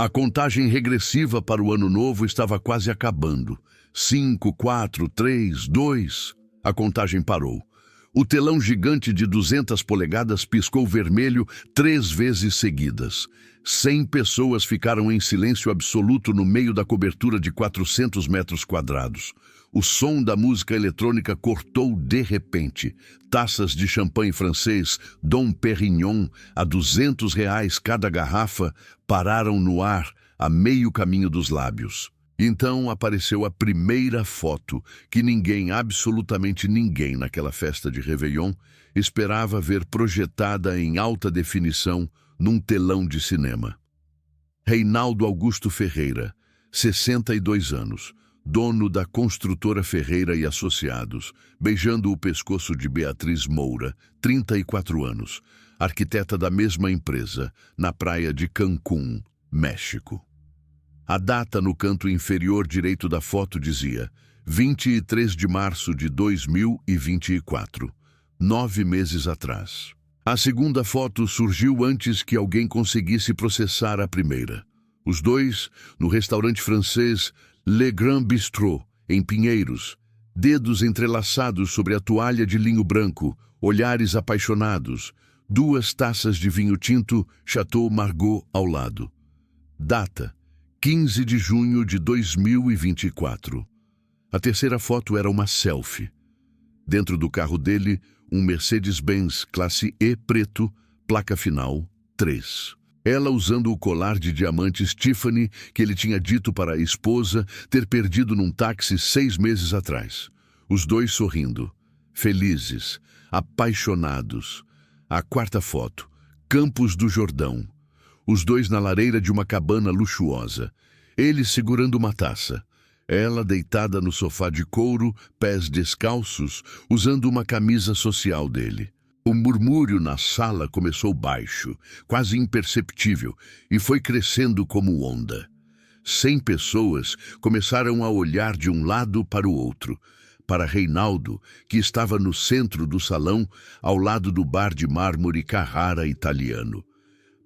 A contagem regressiva para o ano novo estava quase acabando. 5, 4, 3, 2... A contagem parou. O telão gigante de 200 polegadas piscou vermelho 3 vezes seguidas. 100 pessoas ficaram em silêncio absoluto no meio da cobertura de 400 metros quadrados. O som da música eletrônica cortou de repente. Taças de champanhe francês, Dom Perignon, a R$ 200 cada garrafa, pararam no ar a meio caminho dos lábios. Então apareceu a primeira foto que ninguém, absolutamente ninguém naquela festa de Réveillon, esperava ver projetada em alta definição num telão de cinema. Reinaldo Augusto Ferreira, 62 anos, dono da construtora Ferreira e Associados, beijando o pescoço de Beatriz Moura, 34 anos, arquiteta da mesma empresa, na praia de Cancún, México. A data no canto inferior direito da foto dizia 23 de março de 2024, 9 meses atrás. A segunda foto surgiu antes que alguém conseguisse processar a primeira. Os dois, no restaurante francês Le Grand Bistrot, em Pinheiros, dedos entrelaçados sobre a toalha de linho branco, olhares apaixonados, 2 taças de vinho tinto Chateau Margaux ao lado. Data: 15 de junho de 2024. A terceira foto era uma selfie. Dentro do carro dele, um Mercedes-Benz classe E preto, placa final 3. Ela usando o colar de diamantes Tiffany que ele tinha dito para a esposa ter perdido num táxi 6 meses atrás. Os dois sorrindo, felizes, apaixonados. A quarta foto, Campos do Jordão. Os dois na lareira de uma cabana luxuosa. Ele segurando uma taça. Ela deitada no sofá de couro, pés descalços, usando uma camisa social dele. O murmúrio na sala começou baixo, quase imperceptível, e foi crescendo como onda. 100 pessoas começaram a olhar de um lado para o outro. Para Reinaldo, que estava no centro do salão, ao lado do bar de mármore Carrara italiano.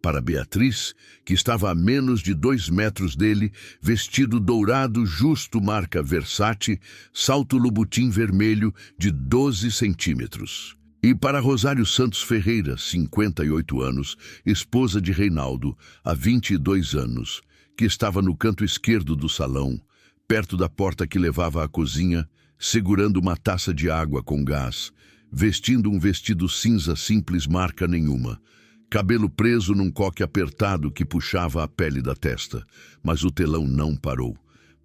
Para Beatriz, que estava a menos de 2 metros dele, vestido dourado justo marca Versace, salto Louboutin vermelho de 12 centímetros. E para Rosário Santos Ferreira, 58 anos, esposa de Reinaldo, há 22 anos, que estava no canto esquerdo do salão, perto da porta que levava à cozinha, segurando uma taça de água com gás, vestindo um vestido cinza simples marca nenhuma, cabelo preso num coque apertado que puxava a pele da testa, mas o telão não parou.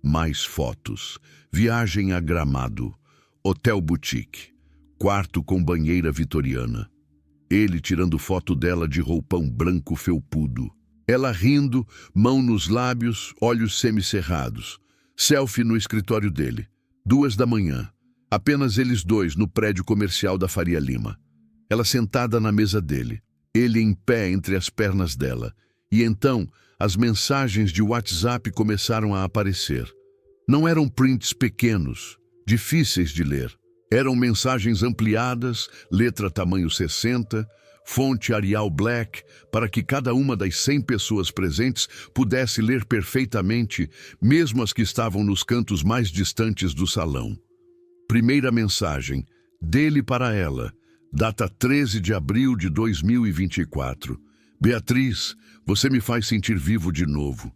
Mais fotos. Viagem a Gramado. Hotel Boutique. Quarto com banheira vitoriana. Ele tirando foto dela de roupão branco felpudo. Ela rindo, mão nos lábios, olhos semicerrados. Selfie no escritório dele. 2 da manhã. Apenas eles dois no prédio comercial da Faria Lima. Ela sentada na mesa dele. Ele em pé entre as pernas dela. E então, as mensagens de WhatsApp começaram a aparecer. Não eram prints pequenos, difíceis de ler. Eram mensagens ampliadas, letra tamanho 60, fonte Arial Black, para que cada uma das 100 pessoas presentes pudesse ler perfeitamente, mesmo as que estavam nos cantos mais distantes do salão. Primeira mensagem, dele para ela. Data 13 de abril de 2024. Beatriz, você me faz sentir vivo de novo.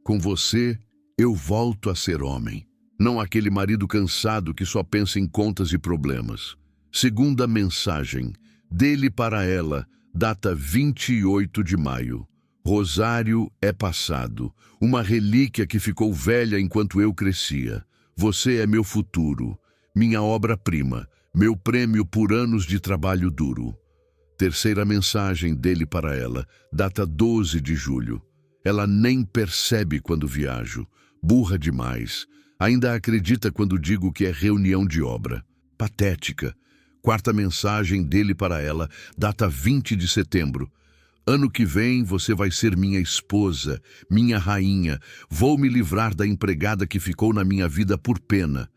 Com você, eu volto a ser homem. Não aquele marido cansado que só pensa em contas e problemas. Segunda mensagem, dele para ela, data 28 de maio. Rosário é passado, uma relíquia que ficou velha enquanto eu crescia. Você é meu futuro, minha obra-prima. Meu prêmio por anos de trabalho duro. Terceira mensagem dele para ela, data 12 de julho. Ela nem percebe quando viajo. Burra demais. Ainda acredita quando digo que é reunião de obra. Patética. Quarta mensagem dele para ela, data 20 de setembro. Ano que vem você vai ser minha esposa, minha rainha. Vou me livrar da empregada que ficou na minha vida por pena.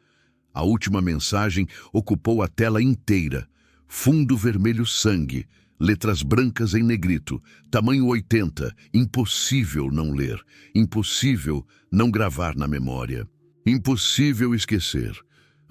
A última mensagem ocupou a tela inteira. Fundo vermelho sangue. letras brancas em negrito, tamanho 80, impossível não ler, impossível não gravar na memória, impossível esquecer.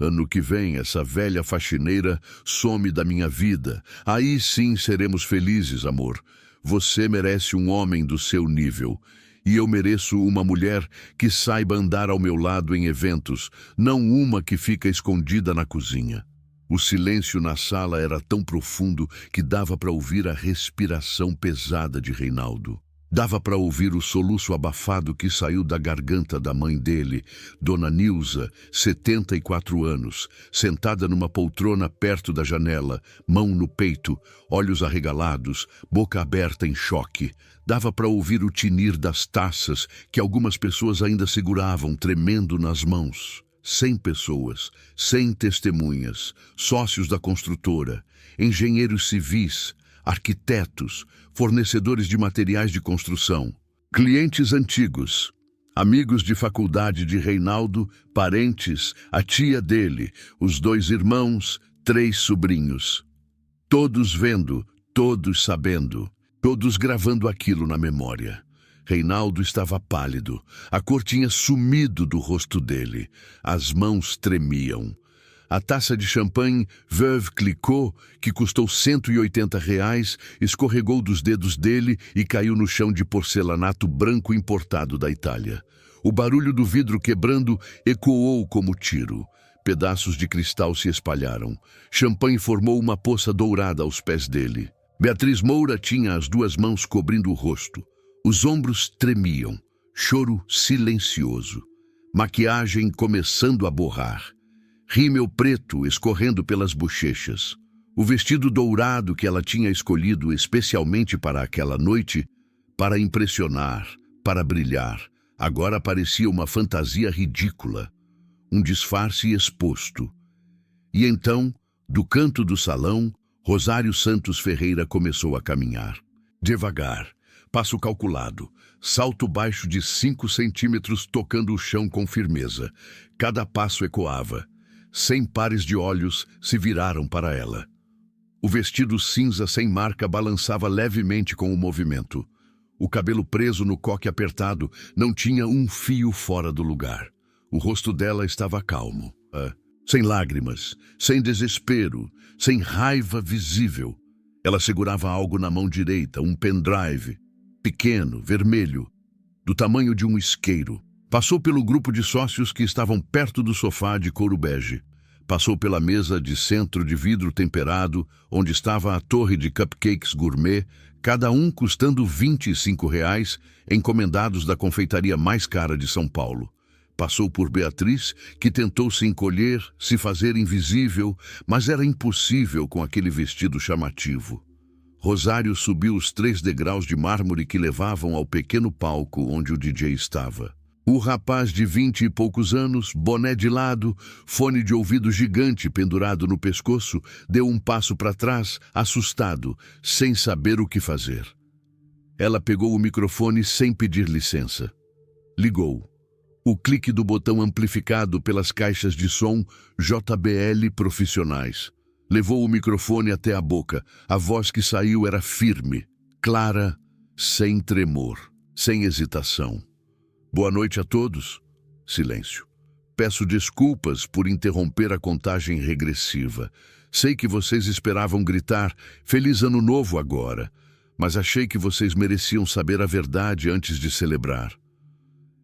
Ano que vem, essa velha faxineira some da minha vida. Aí sim seremos felizes, amor. Você merece um homem do seu nível. E eu mereço uma mulher que saiba andar ao meu lado em eventos, não uma que fica escondida na cozinha. O silêncio na sala era tão profundo que dava para ouvir a respiração pesada de Reinaldo. Dava para ouvir o soluço abafado que saiu da garganta da mãe dele, Dona Nilza, 74 anos, sentada numa poltrona perto da janela, mão no peito, olhos arregalados, boca aberta em choque. Dava para ouvir o tinir das taças que algumas pessoas ainda seguravam, tremendo nas mãos. 100 pessoas, 100 testemunhas, sócios da construtora, engenheiros civis, arquitetos, fornecedores de materiais de construção, clientes antigos, amigos de faculdade de Reinaldo, parentes, a tia dele, os 2 irmãos, 3 sobrinhos. Todos vendo, todos sabendo, todos gravando aquilo na memória. Reinaldo estava pálido, a cor tinha sumido do rosto dele, as mãos tremiam. A taça de champanhe Veuve Clicquot, que custou R$ 180, escorregou dos dedos dele e caiu no chão de porcelanato branco importado da Itália. O barulho do vidro quebrando ecoou como tiro. Pedaços de cristal se espalharam. Champanhe formou uma poça dourada aos pés dele. Beatriz Moura tinha as 2 mãos cobrindo o rosto. Os ombros tremiam. Choro silencioso. Maquiagem começando a borrar. Rímel preto escorrendo pelas bochechas. O vestido dourado que ela tinha escolhido especialmente para aquela noite, para impressionar, para brilhar, agora parecia uma fantasia ridícula, um disfarce exposto. E então, do canto do salão, Rosário Santos Ferreira começou a caminhar. Devagar, passo calculado, salto baixo de 5 centímetros tocando o chão com firmeza. Cada passo ecoava. 100 pares de olhos se viraram para ela. O vestido cinza sem marca balançava levemente com o movimento. O cabelo preso no coque apertado não tinha um fio fora do lugar. O rosto dela estava calmo, sem lágrimas, sem desespero, sem raiva visível. Ela segurava algo na mão direita, um pendrive, pequeno, vermelho, do tamanho de um isqueiro. Passou pelo grupo de sócios que estavam perto do sofá de couro bege. Passou pela mesa de centro de vidro temperado, onde estava a torre de cupcakes gourmet, cada um custando R$ 25, encomendados da confeitaria mais cara de São Paulo. Passou por Beatriz, que tentou se encolher, se fazer invisível, mas era impossível com aquele vestido chamativo. Rosário subiu os 3 degraus de mármore que levavam ao pequeno palco onde o DJ estava. O rapaz de 20 e poucos anos, boné de lado, fone de ouvido gigante pendurado no pescoço, deu um passo para trás, assustado, sem saber o que fazer. Ela pegou o microfone sem pedir licença. Ligou. O clique do botão amplificado pelas caixas de som JBL profissionais. Levou o microfone até a boca. A voz que saiu era firme, clara, sem tremor, sem hesitação. Boa noite a todos. Silêncio. Peço desculpas por interromper a contagem regressiva. Sei que vocês esperavam gritar Feliz Ano Novo agora, mas achei que vocês mereciam saber a verdade antes de celebrar.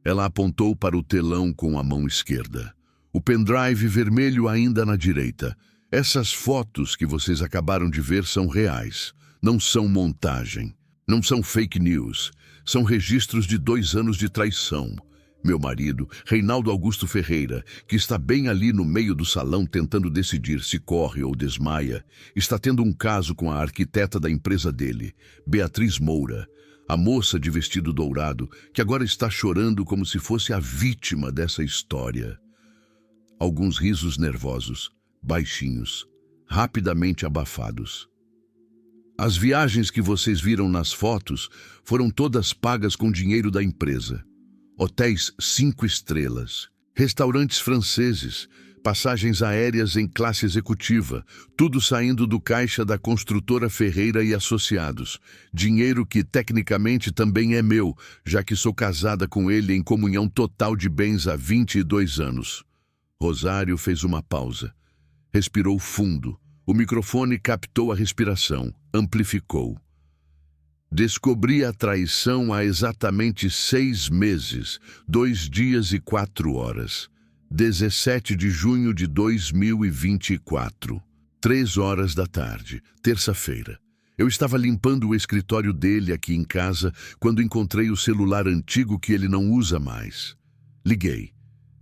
Ela apontou para o telão com a mão esquerda. O pendrive vermelho ainda na direita. Essas fotos que vocês acabaram de ver são reais. Não são montagem. Não são fake news. São registros de 2 anos de traição. Meu marido, Reinaldo Augusto Ferreira, que está bem ali no meio do salão tentando decidir se corre ou desmaia, está tendo um caso com a arquiteta da empresa dele, Beatriz Moura, a moça de vestido dourado, que agora está chorando como se fosse a vítima dessa história. Alguns risos nervosos, baixinhos, rapidamente abafados. As viagens que vocês viram nas fotos foram todas pagas com dinheiro da empresa. Hotéis 5 estrelas, restaurantes franceses, passagens aéreas em classe executiva, tudo saindo do caixa da construtora Ferreira e Associados. Dinheiro que tecnicamente também é meu, já que sou casada com ele em comunhão total de bens há 22 anos. Rosário fez uma pausa. Respirou fundo. O microfone captou a respiração, amplificou. Descobri a traição há exatamente 6 meses, 2 dias e 4 horas. 17 de junho de 2024, 3 horas da tarde, terça-feira. Eu estava limpando o escritório dele aqui em casa quando encontrei o celular antigo que ele não usa mais. Liguei.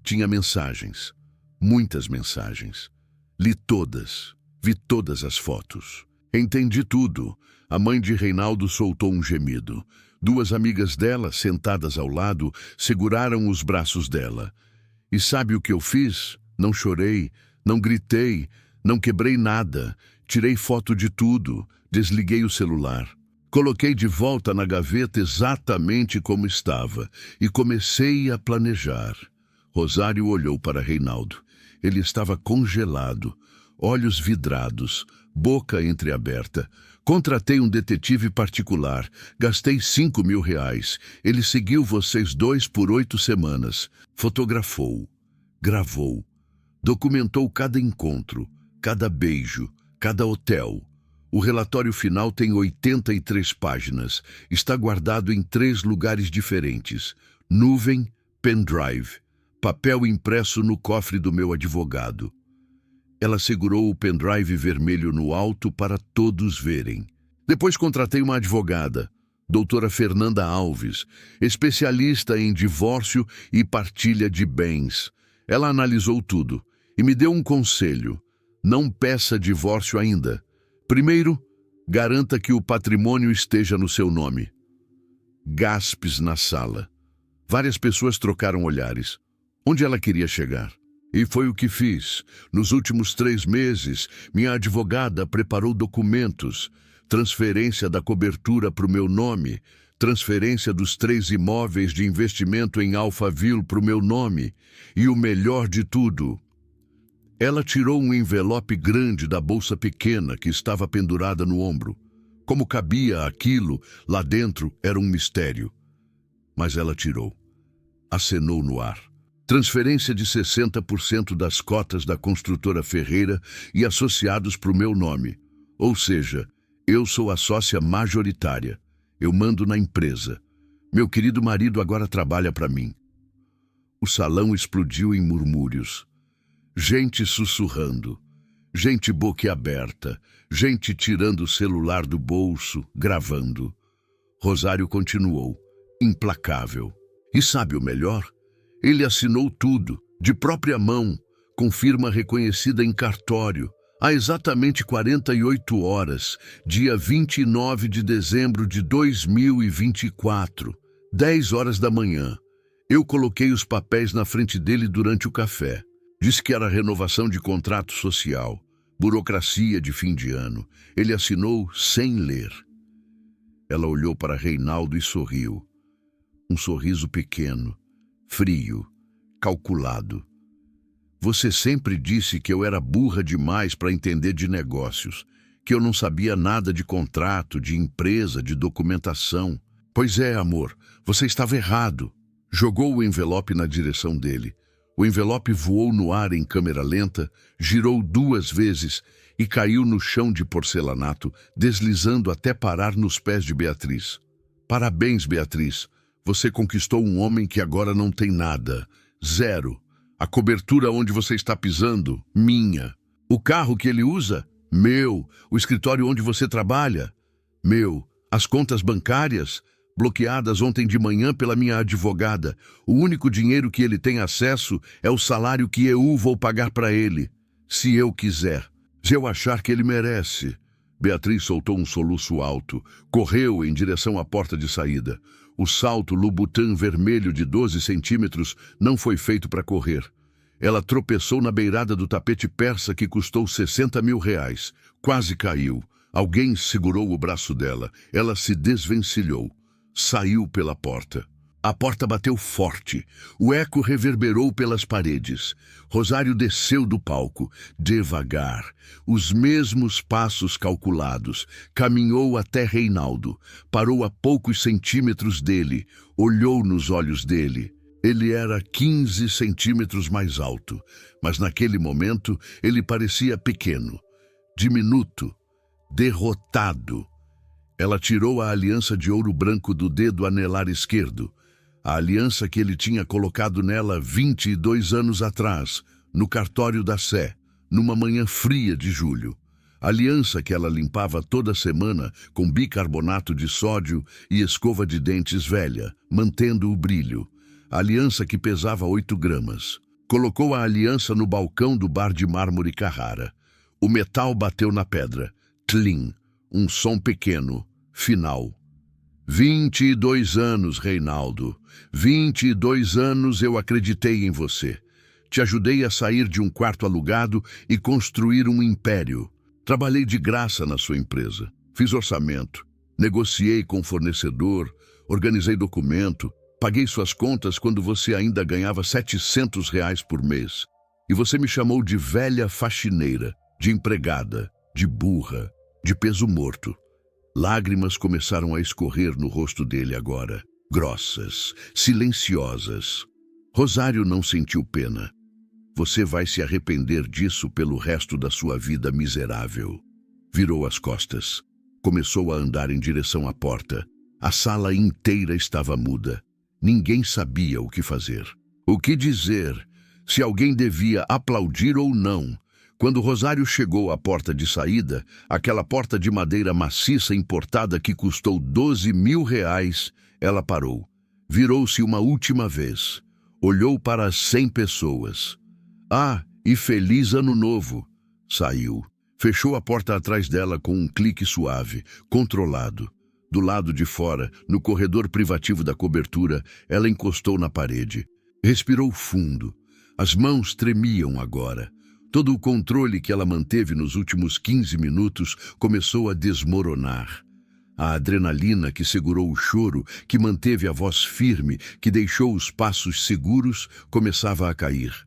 Tinha mensagens. Muitas mensagens. Li todas. Vi todas as fotos. Entendi tudo. A mãe de Reinaldo soltou um gemido. 2 amigas dela, sentadas ao lado, seguraram os braços dela. E sabe o que eu fiz? Não chorei, não gritei, não quebrei nada. Tirei foto de tudo, desliguei o celular. Coloquei de volta na gaveta exatamente como estava e comecei a planejar. Rosário olhou para Reinaldo. Ele estava congelado, olhos vidrados, boca entreaberta. Contratei um detetive particular. Gastei 5 mil reais. Ele seguiu vocês 2 por 8 semanas. Fotografou, gravou, documentou cada encontro, cada beijo, cada hotel. O relatório final tem 83 páginas. Está guardado em 3 lugares diferentes. Nuvem, pendrive, papel impresso no cofre do meu advogado. Ela segurou o pendrive vermelho no alto para todos verem. Depois contratei uma advogada, doutora Fernanda Alves, especialista em divórcio e partilha de bens. Ela analisou tudo e me deu um conselho. Não peça divórcio ainda. Primeiro, garanta que o patrimônio esteja no seu nome. Gaspes na sala. Várias pessoas trocaram olhares. Onde ela queria chegar? E foi o que fiz. Nos últimos 3 meses, minha advogada preparou documentos, transferência da cobertura para o meu nome, transferência dos 3 imóveis de investimento em Alphaville para o meu nome, e o melhor de tudo, ela tirou um envelope grande da bolsa pequena que estava pendurada no ombro. Como cabia aquilo lá dentro era um mistério. Mas ela tirou. Acenou no ar. Transferência de 60% das cotas da construtora Ferreira e Associados para o meu nome. Ou seja, eu sou a sócia majoritária. Eu mando na empresa. Meu querido marido agora trabalha para mim. O salão explodiu em murmúrios. Gente sussurrando. Gente boquiaberta. Gente tirando o celular do bolso, gravando. Rosário continuou, implacável. E sabe o melhor? Ele assinou tudo, de própria mão, com firma reconhecida em cartório, há exatamente 48 horas, dia 29 de dezembro de 2024, 10 horas da manhã. Eu coloquei os papéis na frente dele durante o café. Disse que era renovação de contrato social, burocracia de fim de ano. Ele assinou sem ler. Ela olhou para Reinaldo e sorriu. Um sorriso pequeno, frio, calculado. Você sempre disse que eu era burra demais para entender de negócios, que eu não sabia nada de contrato, de empresa, de documentação. Pois é, amor, você estava errado. Jogou o envelope na direção dele. O envelope voou no ar em câmera lenta, girou 2 vezes e caiu no chão de porcelanato, deslizando até parar nos pés de Beatriz. Parabéns, Beatriz. Você conquistou um homem que agora não tem nada. 0. A cobertura onde você está pisando, minha. O carro que ele usa, meu. O escritório onde você trabalha, meu. As contas bancárias, bloqueadas ontem de manhã pela minha advogada. O único dinheiro que ele tem acesso é o salário que eu vou pagar para ele. Se eu quiser. Se eu achar que ele merece. Beatriz soltou um soluço alto. Correu em direção à porta de saída. O salto Louboutin vermelho de 12 centímetros não foi feito para correr. Ela tropeçou na beirada do tapete persa que custou 60 mil reais. Quase caiu. Alguém segurou o braço dela. Ela se desvencilhou. Saiu pela porta. A porta bateu forte. O eco reverberou pelas paredes. Rosário desceu do palco, devagar, os mesmos passos calculados. Caminhou até Reinaldo. Parou a poucos centímetros dele. Olhou nos olhos dele. Ele era 15 centímetros mais alto, mas naquele momento ele parecia pequeno, diminuto, derrotado. Ela tirou a aliança de ouro branco do dedo anelar esquerdo, a aliança que ele tinha colocado nela 22 anos atrás, no cartório da Sé, numa manhã fria de julho. Aliança que ela limpava toda semana com bicarbonato de sódio e escova de dentes velha, mantendo o brilho. Aliança que pesava 8 gramas. Colocou a aliança no balcão do bar de mármore Carrara. O metal bateu na pedra. Tlim. Um som pequeno. Final. 22 anos, Reinaldo. 22 anos eu acreditei em você. Te ajudei a sair de um quarto alugado e construir um império. Trabalhei de graça na sua empresa. Fiz orçamento. Negociei com o fornecedor. Organizei documento. Paguei suas contas quando você ainda ganhava R$ 700 por mês. E você me chamou de velha faxineira, de empregada, de burra, de peso morto. Lágrimas começaram a escorrer no rosto dele agora, grossas, silenciosas. Rosário não sentiu pena. Você vai se arrepender disso pelo resto da sua vida miserável. Virou as costas. Começou a andar em direção à porta. A sala inteira estava muda. Ninguém sabia o que fazer. O que dizer? Se alguém devia aplaudir ou não. Quando Rosário chegou à porta de saída, aquela porta de madeira maciça importada que custou R$ 12.000, ela parou. Virou-se uma última vez. Olhou para as 100 pessoas. Ah, e feliz ano novo! Saiu. Fechou a porta atrás dela com um clique suave, controlado. Do lado de fora, no corredor privativo da cobertura, ela encostou na parede. Respirou fundo. As mãos tremiam agora. Todo o controle que ela manteve nos últimos 15 minutos começou a desmoronar. A adrenalina que segurou o choro, que manteve a voz firme, que deixou os passos seguros, começava a cair.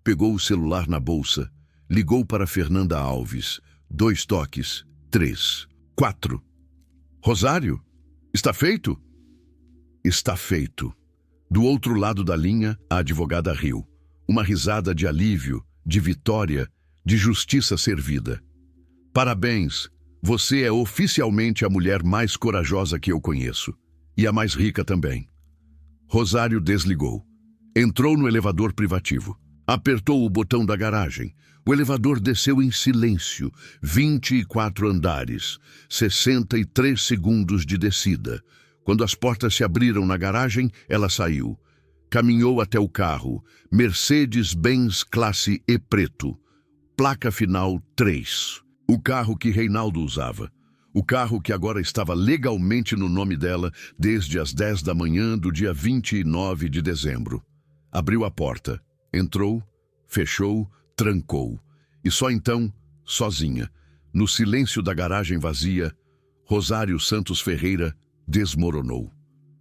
Pegou o celular na bolsa. Ligou para Fernanda Alves. 2 toques. 3. 4. Rosário? Está feito? Está feito. Do outro lado da linha, a advogada riu. Uma risada de alívio, de vitória, de justiça servida. Parabéns, você é oficialmente a mulher mais corajosa que eu conheço. E a mais rica também. Rosário desligou. Entrou no elevador privativo. Apertou o botão da garagem. O elevador desceu em silêncio, 24 andares, 63 segundos de descida. Quando as portas se abriram na garagem, ela saiu. Caminhou até o carro, Mercedes-Benz classe E preto, placa final 3. O carro que Reinaldo usava. O carro que agora estava legalmente no nome dela desde as 10 da manhã do dia 29 de dezembro. Abriu a porta, entrou, fechou, trancou. E só então, sozinha, no silêncio da garagem vazia, Rosário Santos Ferreira desmoronou.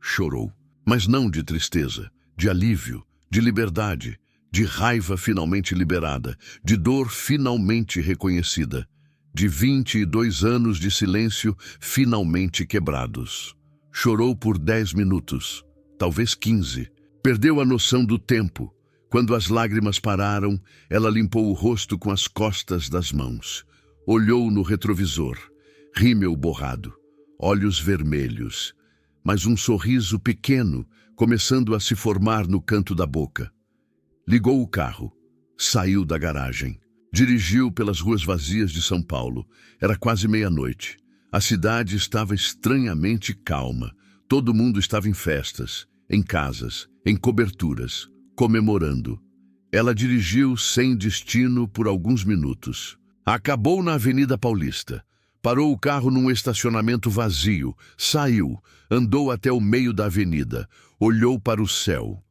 Chorou, mas não de tristeza, de alívio, de liberdade, de raiva finalmente liberada, de dor finalmente reconhecida, de 22 anos de silêncio finalmente quebrados. Chorou por 10 minutos, talvez 15. Perdeu a noção do tempo. Quando as lágrimas pararam, ela limpou o rosto com as costas das mãos. Olhou no retrovisor. Rímel borrado. Olhos vermelhos. Mas um sorriso pequeno começando a se formar no canto da boca. Ligou o carro. Saiu da garagem. Dirigiu pelas ruas vazias de São Paulo. Era quase meia-noite. A cidade estava estranhamente calma. Todo mundo estava em festas, em casas, em coberturas, comemorando. Ela dirigiu sem destino por alguns minutos. Acabou na Avenida Paulista. Parou o carro num estacionamento vazio. Saiu. Andou até o meio da avenida. Olhou para o céu.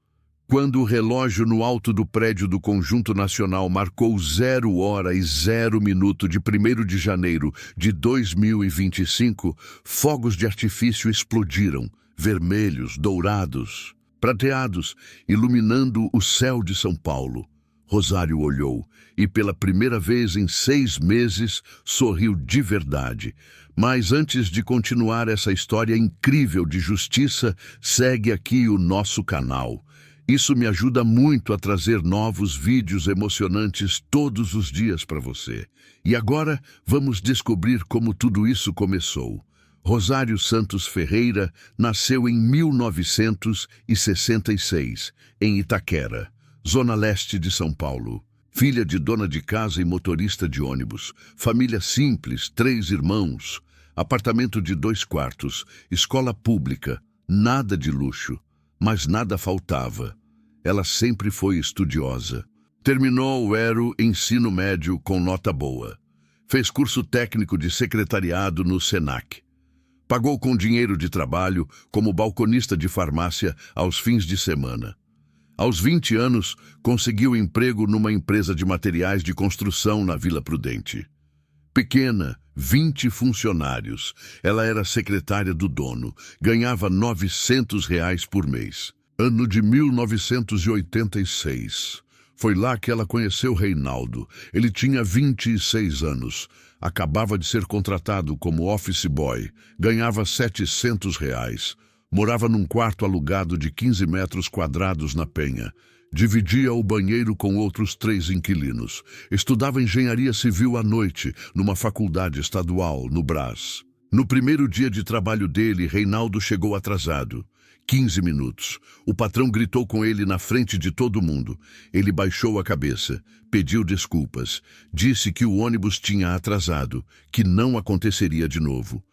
Quando o relógio no alto do prédio do Conjunto Nacional marcou 0 hora e 0 minuto de 1º de janeiro de 2025, fogos de artifício explodiram, vermelhos, dourados. prateados, iluminando o céu de São Paulo. Rosário olhou e, pela primeira vez em 6 meses, sorriu de verdade. Mas antes de continuar essa história incrível de justiça, segue aqui o nosso canal. Isso me ajuda muito a trazer novos vídeos emocionantes todos os dias para você. E agora vamos descobrir como tudo isso começou. Rosário Santos Ferreira nasceu em 1966, em Itaquera, zona leste de São Paulo. Filha de dona de casa e motorista de ônibus. Família simples, 3 irmãos. Apartamento de 2 quartos. Escola pública. Nada de luxo. Mas nada faltava. Ela sempre foi estudiosa. Terminou o ensino médio com nota boa. Fez curso técnico de secretariado no Senac. Pagou com dinheiro de trabalho como balconista de farmácia aos fins de semana. Aos 20 anos, conseguiu emprego numa empresa de materiais de construção na Vila Prudente. Pequena, 20 funcionários. Ela era secretária do dono. Ganhava R$ 900 por mês. Ano de 1986. Foi lá que ela conheceu Reinaldo. Ele tinha 26 anos. Acabava de ser contratado como office boy. Ganhava R$ 700. Morava num quarto alugado de 15 metros quadrados na Penha. Dividia o banheiro com outros 3 inquilinos. Estudava engenharia civil à noite, numa faculdade estadual, no Brás. No primeiro dia de trabalho dele, Reinaldo chegou atrasado. 15 minutos. O patrão gritou com ele na frente de todo mundo. Ele baixou a cabeça, pediu desculpas, disse que o ônibus tinha atrasado, que não aconteceria de novo.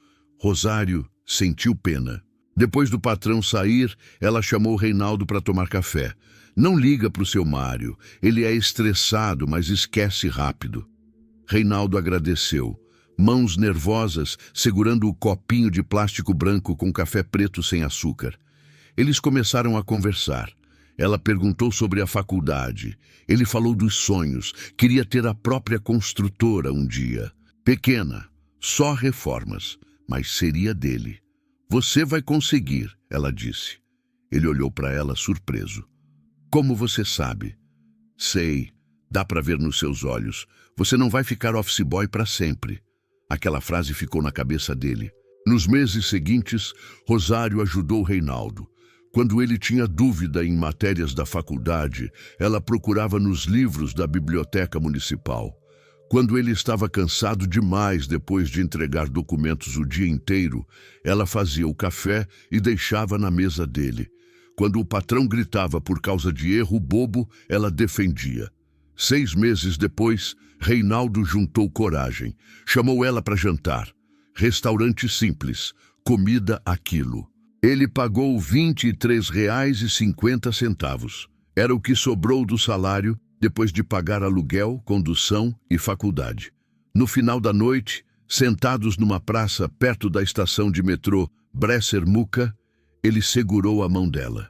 Rosário sentiu pena. Depois do patrão sair, ela chamou Reinaldo para tomar café. Não liga para o seu Mário. Ele é estressado, mas esquece rápido. Reinaldo agradeceu. Mãos nervosas, segurando o copinho de plástico branco com café preto sem açúcar. Eles começaram a conversar. Ela perguntou sobre a faculdade. Ele falou dos sonhos. Queria ter a própria construtora um dia. Pequena, só reformas, mas seria dele. Você vai conseguir, ela disse. Ele olhou para ela surpreso. Como você sabe? Sei, dá para ver nos seus olhos. Você não vai ficar office boy para sempre. Aquela frase ficou na cabeça dele. Nos meses seguintes, Rosário ajudou Reinaldo. Quando ele tinha dúvida em matérias da faculdade, ela procurava nos livros da biblioteca municipal. Quando ele estava cansado demais depois de entregar documentos o dia inteiro, ela fazia o café e deixava na mesa dele. Quando o patrão gritava por causa de erro bobo, ela defendia. 6 meses depois, Reinaldo juntou coragem. Chamou ela para jantar. Restaurante simples, comida a quilo. Ele pagou R$ 23,50. Era o que sobrou do salário depois de pagar aluguel, condução e faculdade. No final da noite, sentados numa praça perto da estação de metrô Bresser-Muca, ele segurou a mão dela.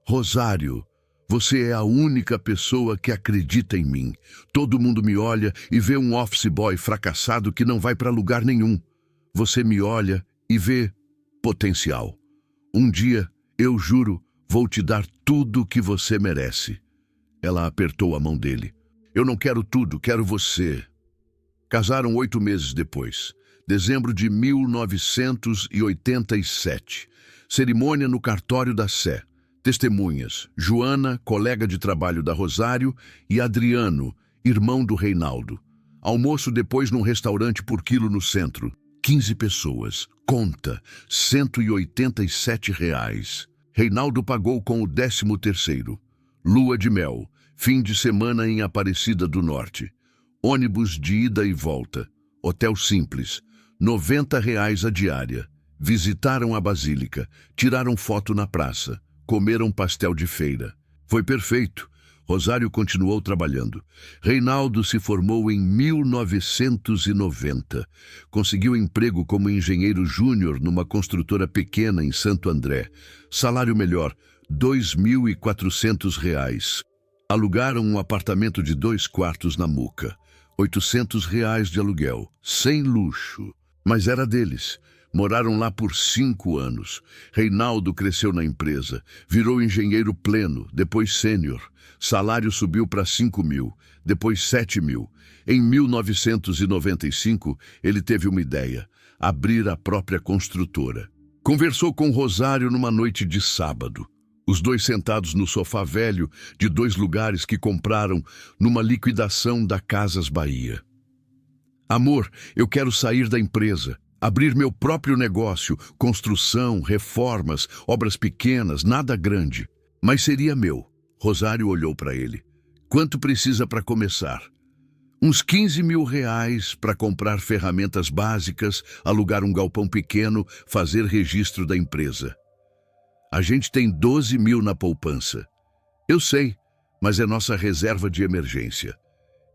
Rosário, você é a única pessoa que acredita em mim. Todo mundo me olha e vê um office boy fracassado que não vai para lugar nenhum. Você me olha e vê potencial. Um dia, eu juro, vou te dar tudo o que você merece. Ela apertou a mão dele. Eu não quero tudo, quero você. Casaram 8 meses depois. Dezembro de 1987. Cerimônia no cartório da Sé. Testemunhas: Joana, colega de trabalho da Rosário, e Adriano, irmão do Reinaldo. Almoço depois num restaurante por quilo no centro. 15 pessoas. Conta: R$ 187. Reinaldo pagou com o 13º. Lua de mel. Fim de semana em Aparecida do Norte. Ônibus de ida e volta. Hotel simples. R$ 90 a diária. Visitaram a Basílica. Tiraram foto na praça. Comeram pastel de feira. Foi perfeito. Rosário continuou trabalhando. Reinaldo se formou em 1990. Conseguiu emprego como engenheiro júnior numa construtora pequena em Santo André. Salário melhor, R$ 2.400. Alugaram um apartamento de 2 quartos na Muca. R$ 800 de aluguel, sem luxo. Mas era deles. Moraram lá por 5 anos. Reinaldo cresceu na empresa, virou engenheiro pleno, depois sênior. Salário subiu para 5.000, depois 7.000. Em 1995, ele teve uma ideia: abrir a própria construtora. Conversou com Rosário numa noite de sábado. Os dois sentados no sofá velho de 2 lugares que compraram numa liquidação da Casas Bahia. Amor, eu quero sair da empresa, abrir meu próprio negócio, construção, reformas, obras pequenas, nada grande. Mas seria meu. Rosário olhou para ele. Quanto precisa para começar? Uns 15.000 reais para comprar ferramentas básicas, alugar um galpão pequeno, fazer registro da empresa. A gente tem 12.000 na poupança. Eu sei, mas é nossa reserva de emergência.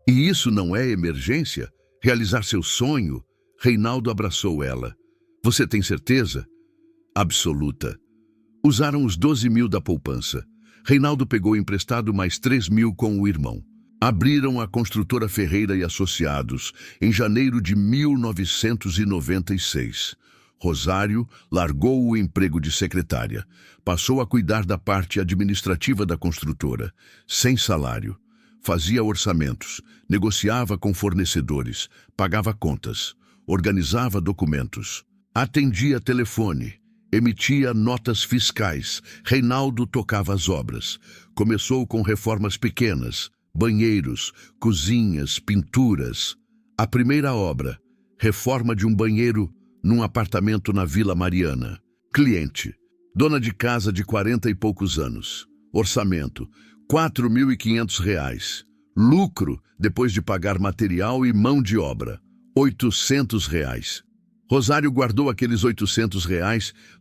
E isso não é emergência? Realizar seu sonho? Reinaldo abraçou ela. Você tem certeza? Absoluta. Usaram os 12.000 da poupança. Reinaldo pegou emprestado mais 3.000 com o irmão. Abriram a construtora Ferreira e Associados em janeiro de 1996. Rosário largou o emprego de secretária. Passou a cuidar da parte administrativa da construtora, sem salário. Fazia orçamentos, negociava com fornecedores, pagava contas, organizava documentos, atendia telefone, emitia notas fiscais. Reinaldo tocava as obras. Começou com reformas pequenas, banheiros, cozinhas, pinturas. A primeira obra, reforma de um banheiro num apartamento na Vila Mariana. Cliente, dona de casa de 40 e poucos anos. Orçamento, R$ 4.500. Lucro, depois de pagar material e mão de obra, R$ 800. Rosário guardou aqueles R$ 800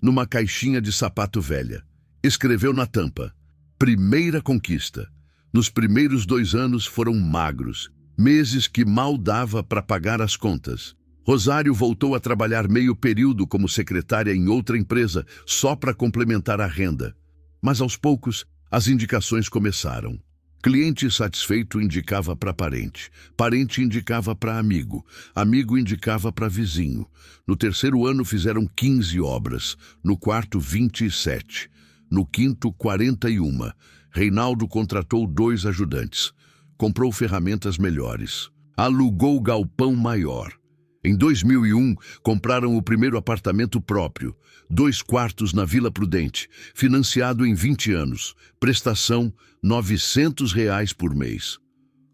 numa caixinha de sapato velha. Escreveu na tampa: primeira conquista. Nos primeiros 2 anos foram magros, meses que mal dava para pagar as contas. Rosário voltou a trabalhar meio período como secretária em outra empresa, só para complementar a renda. Mas aos poucos, as indicações começaram. Cliente satisfeito indicava para parente, parente indicava para amigo, amigo indicava para vizinho. No 3º ano fizeram 15 obras, no 4º 27, no 5º 41. Reinaldo contratou 2 ajudantes, comprou ferramentas melhores, alugou galpão maior. Em 2001, compraram o primeiro apartamento próprio, 2 quartos na Vila Prudente, financiado em 20 anos, prestação R$ 900 por mês.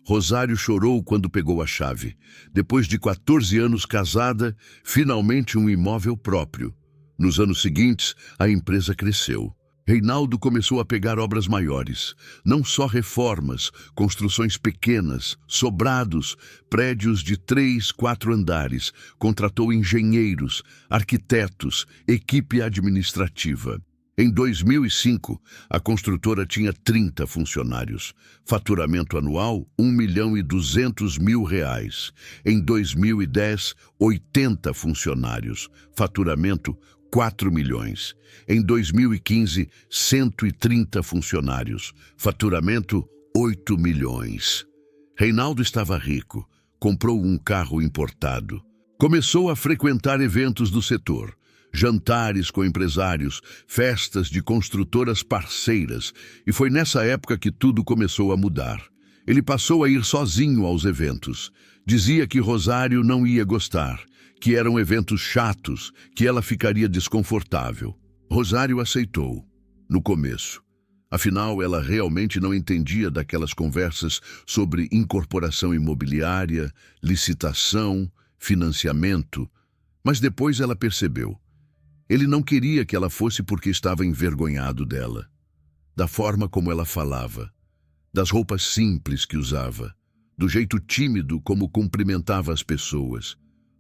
Rosário chorou quando pegou a chave. Depois de 14 anos casada, finalmente um imóvel próprio. Nos anos seguintes, a empresa cresceu. Reinaldo começou a pegar obras maiores, não só reformas, construções pequenas, sobrados, prédios de 3, 4 andares, contratou engenheiros, arquitetos, equipe administrativa. Em 2005, a construtora tinha 30 funcionários, faturamento anual R$ 1.200.000. Em 2010, 80 funcionários, faturamento 4 milhões. Em 2015, 130 funcionários. Faturamento, 8 milhões. Reinaldo estava rico. Comprou um carro importado. Começou a frequentar eventos do setor. Jantares com empresários, festas de construtoras parceiras. E foi nessa época que tudo começou a mudar. Ele passou a ir sozinho aos eventos. Dizia que Rosário não ia gostar, que eram eventos chatos, que ela ficaria desconfortável. Rosário aceitou, no começo. Afinal, ela realmente não entendia daquelas conversas sobre incorporação imobiliária, licitação, financiamento. Mas depois ela percebeu. Ele não queria que ela fosse porque estava envergonhado dela, da forma como ela falava, das roupas simples que usava, do jeito tímido como cumprimentava as pessoas,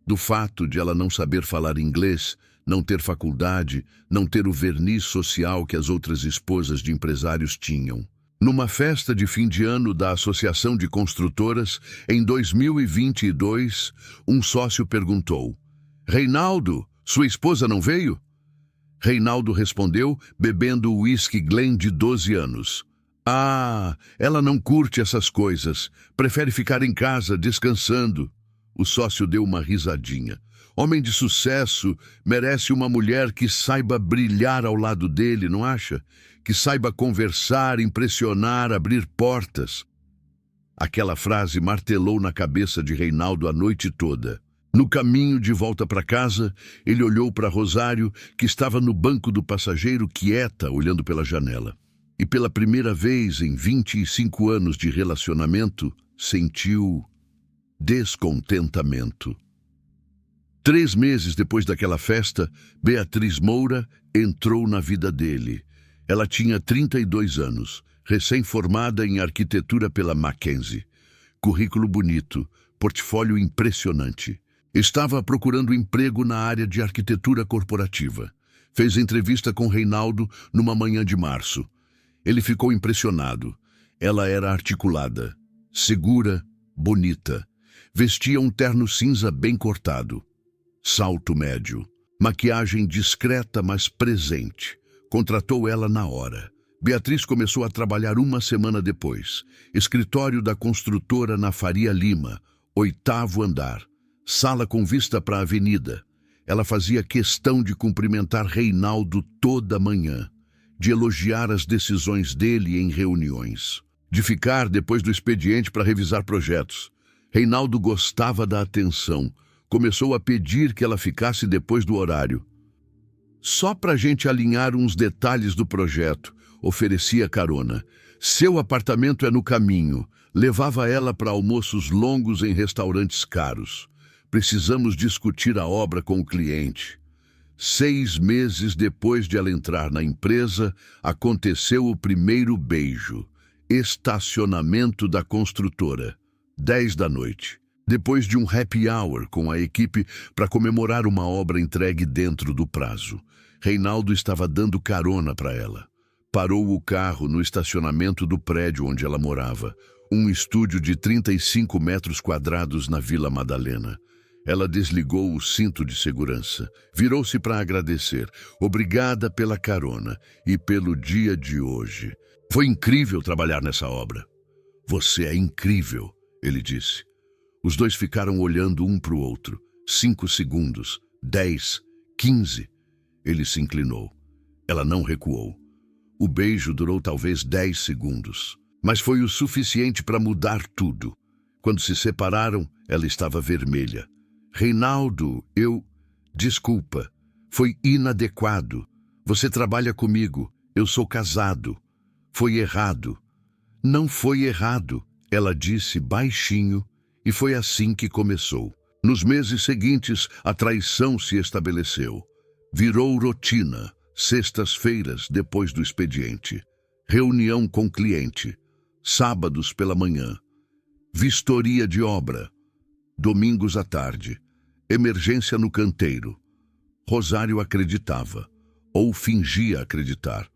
do fato de ela não saber falar inglês, não ter faculdade, não ter o verniz social que as outras esposas de empresários tinham. Numa festa de fim de ano da Associação de Construtoras, em 2022, um sócio perguntou: Reinaldo, sua esposa não veio? Reinaldo respondeu, bebendo o uísque Glen de 12 anos. Ah, ela não curte essas coisas, prefere ficar em casa descansando. O sócio deu uma risadinha. Homem de sucesso merece uma mulher que saiba brilhar ao lado dele, não acha? Que saiba conversar, impressionar, abrir portas. Aquela frase martelou na cabeça de Reinaldo a noite toda. No caminho de volta para casa, ele olhou para Rosário, que estava no banco do passageiro, quieta, olhando pela janela. E pela primeira vez em 25 anos de relacionamento, sentiu descontentamento. 3 meses depois daquela festa, Beatriz Moura entrou na vida dele. Ela tinha 32 anos, recém-formada em arquitetura pela Mackenzie. Currículo bonito, portfólio impressionante. Estava procurando emprego na área de arquitetura corporativa. Fez entrevista com Reinaldo numa manhã de março. Ele ficou impressionado. Ela era articulada, segura, bonita. Vestia um terno cinza bem cortado. Salto médio. Maquiagem discreta, mas presente. Contratou ela na hora. Beatriz começou a trabalhar uma semana depois. Escritório da construtora na Faria Lima, 8º andar. Sala com vista para a avenida. Ela fazia questão de cumprimentar Reinaldo toda manhã, de elogiar as decisões dele em reuniões, de ficar depois do expediente para revisar projetos. Reinaldo gostava da atenção. Começou a pedir que ela ficasse depois do horário. Só para a gente alinhar uns detalhes do projeto, oferecia carona. Seu apartamento é no caminho. Levava ela para almoços longos em restaurantes caros. Precisamos discutir a obra com o cliente. 6 meses depois de ela entrar na empresa, aconteceu o primeiro beijo. Estacionamento da construtora. 10 da noite. Depois de um happy hour com a equipe para comemorar uma obra entregue dentro do prazo. Reinaldo estava dando carona para ela. Parou o carro no estacionamento do prédio onde ela morava. Um estúdio de 35 metros quadrados na Vila Madalena. Ela desligou o cinto de segurança. Virou-se para agradecer. Obrigada pela carona e pelo dia de hoje. Foi incrível trabalhar nessa obra. Você é incrível, ele disse. Os dois ficaram olhando um para o outro. 5 segundos, 10, 15. Ele se inclinou. Ela não recuou. O beijo durou talvez 10 segundos, mas foi o suficiente para mudar tudo. Quando se separaram, ela estava vermelha. Reinaldo, Desculpa, foi inadequado. Você trabalha comigo, eu sou casado. Foi errado. Não foi errado, ela disse baixinho, e foi assim que começou. Nos meses seguintes, a traição se estabeleceu. Virou rotina, sextas-feiras depois do expediente. Reunião com cliente, sábados pela manhã. Vistoria de obra, domingos à tarde. Emergência no canteiro. Rosário acreditava, ou fingia acreditar.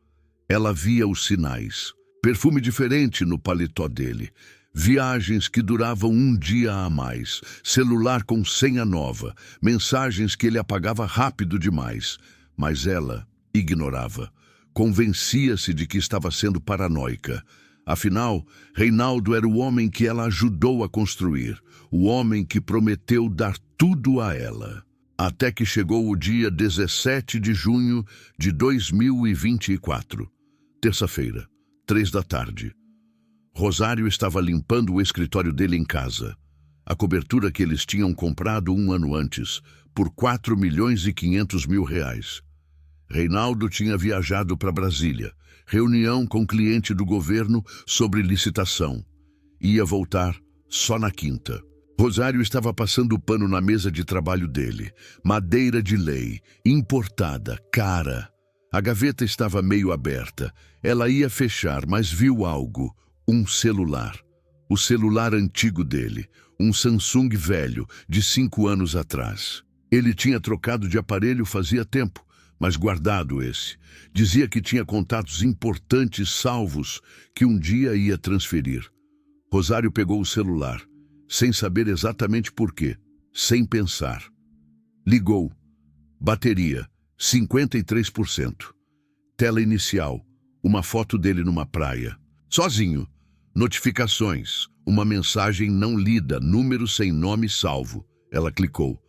Ela via os sinais. Perfume diferente no paletó dele. Viagens que duravam um dia a mais. Celular com senha nova. Mensagens que ele apagava rápido demais. Mas ela ignorava. Convencia-se de que estava sendo paranoica. Afinal, Reinaldo era o homem que ela ajudou a construir. O homem que prometeu dar tudo a ela. Até que chegou o dia 17 de junho de 2024. Terça-feira, 3 da tarde. Rosário estava limpando o escritório dele em casa. A cobertura que eles tinham comprado um ano antes, por 4.500.000 reais. Reinaldo tinha viajado para Brasília. Reunião com cliente do governo sobre licitação. Ia voltar só na quinta. Rosário estava passando pano na mesa de trabalho dele. Madeira de lei, importada, cara. A gaveta estava meio aberta. Ela ia fechar, mas viu algo. Um celular. O celular antigo dele. Um Samsung velho, de 5 anos atrás. Ele tinha trocado de aparelho fazia tempo, mas guardado esse. Dizia que tinha contatos importantes salvos que um dia ia transferir. Rosário pegou o celular, sem saber exatamente por quê, sem pensar. Ligou. Bateria, 53%. Tela inicial, uma foto dele numa praia. Sozinho. Notificações, uma mensagem não lida, número sem nome salvo. Ela clicou.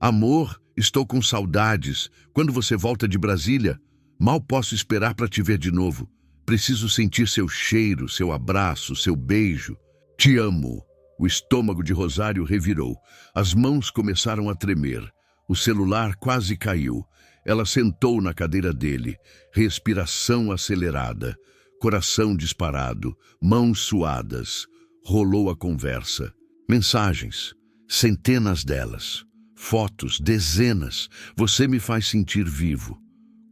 Amor, estou com saudades. Quando você volta de Brasília? Mal posso esperar para te ver de novo. Preciso sentir seu cheiro, seu abraço, seu beijo. Te amo. O estômago de Rosário revirou. As mãos começaram a tremer. O celular quase caiu. Ela sentou na cadeira dele. Respiração acelerada. Coração disparado. Mãos suadas. Rolou a conversa. Mensagens. Centenas delas. Fotos, dezenas. Você me faz sentir vivo.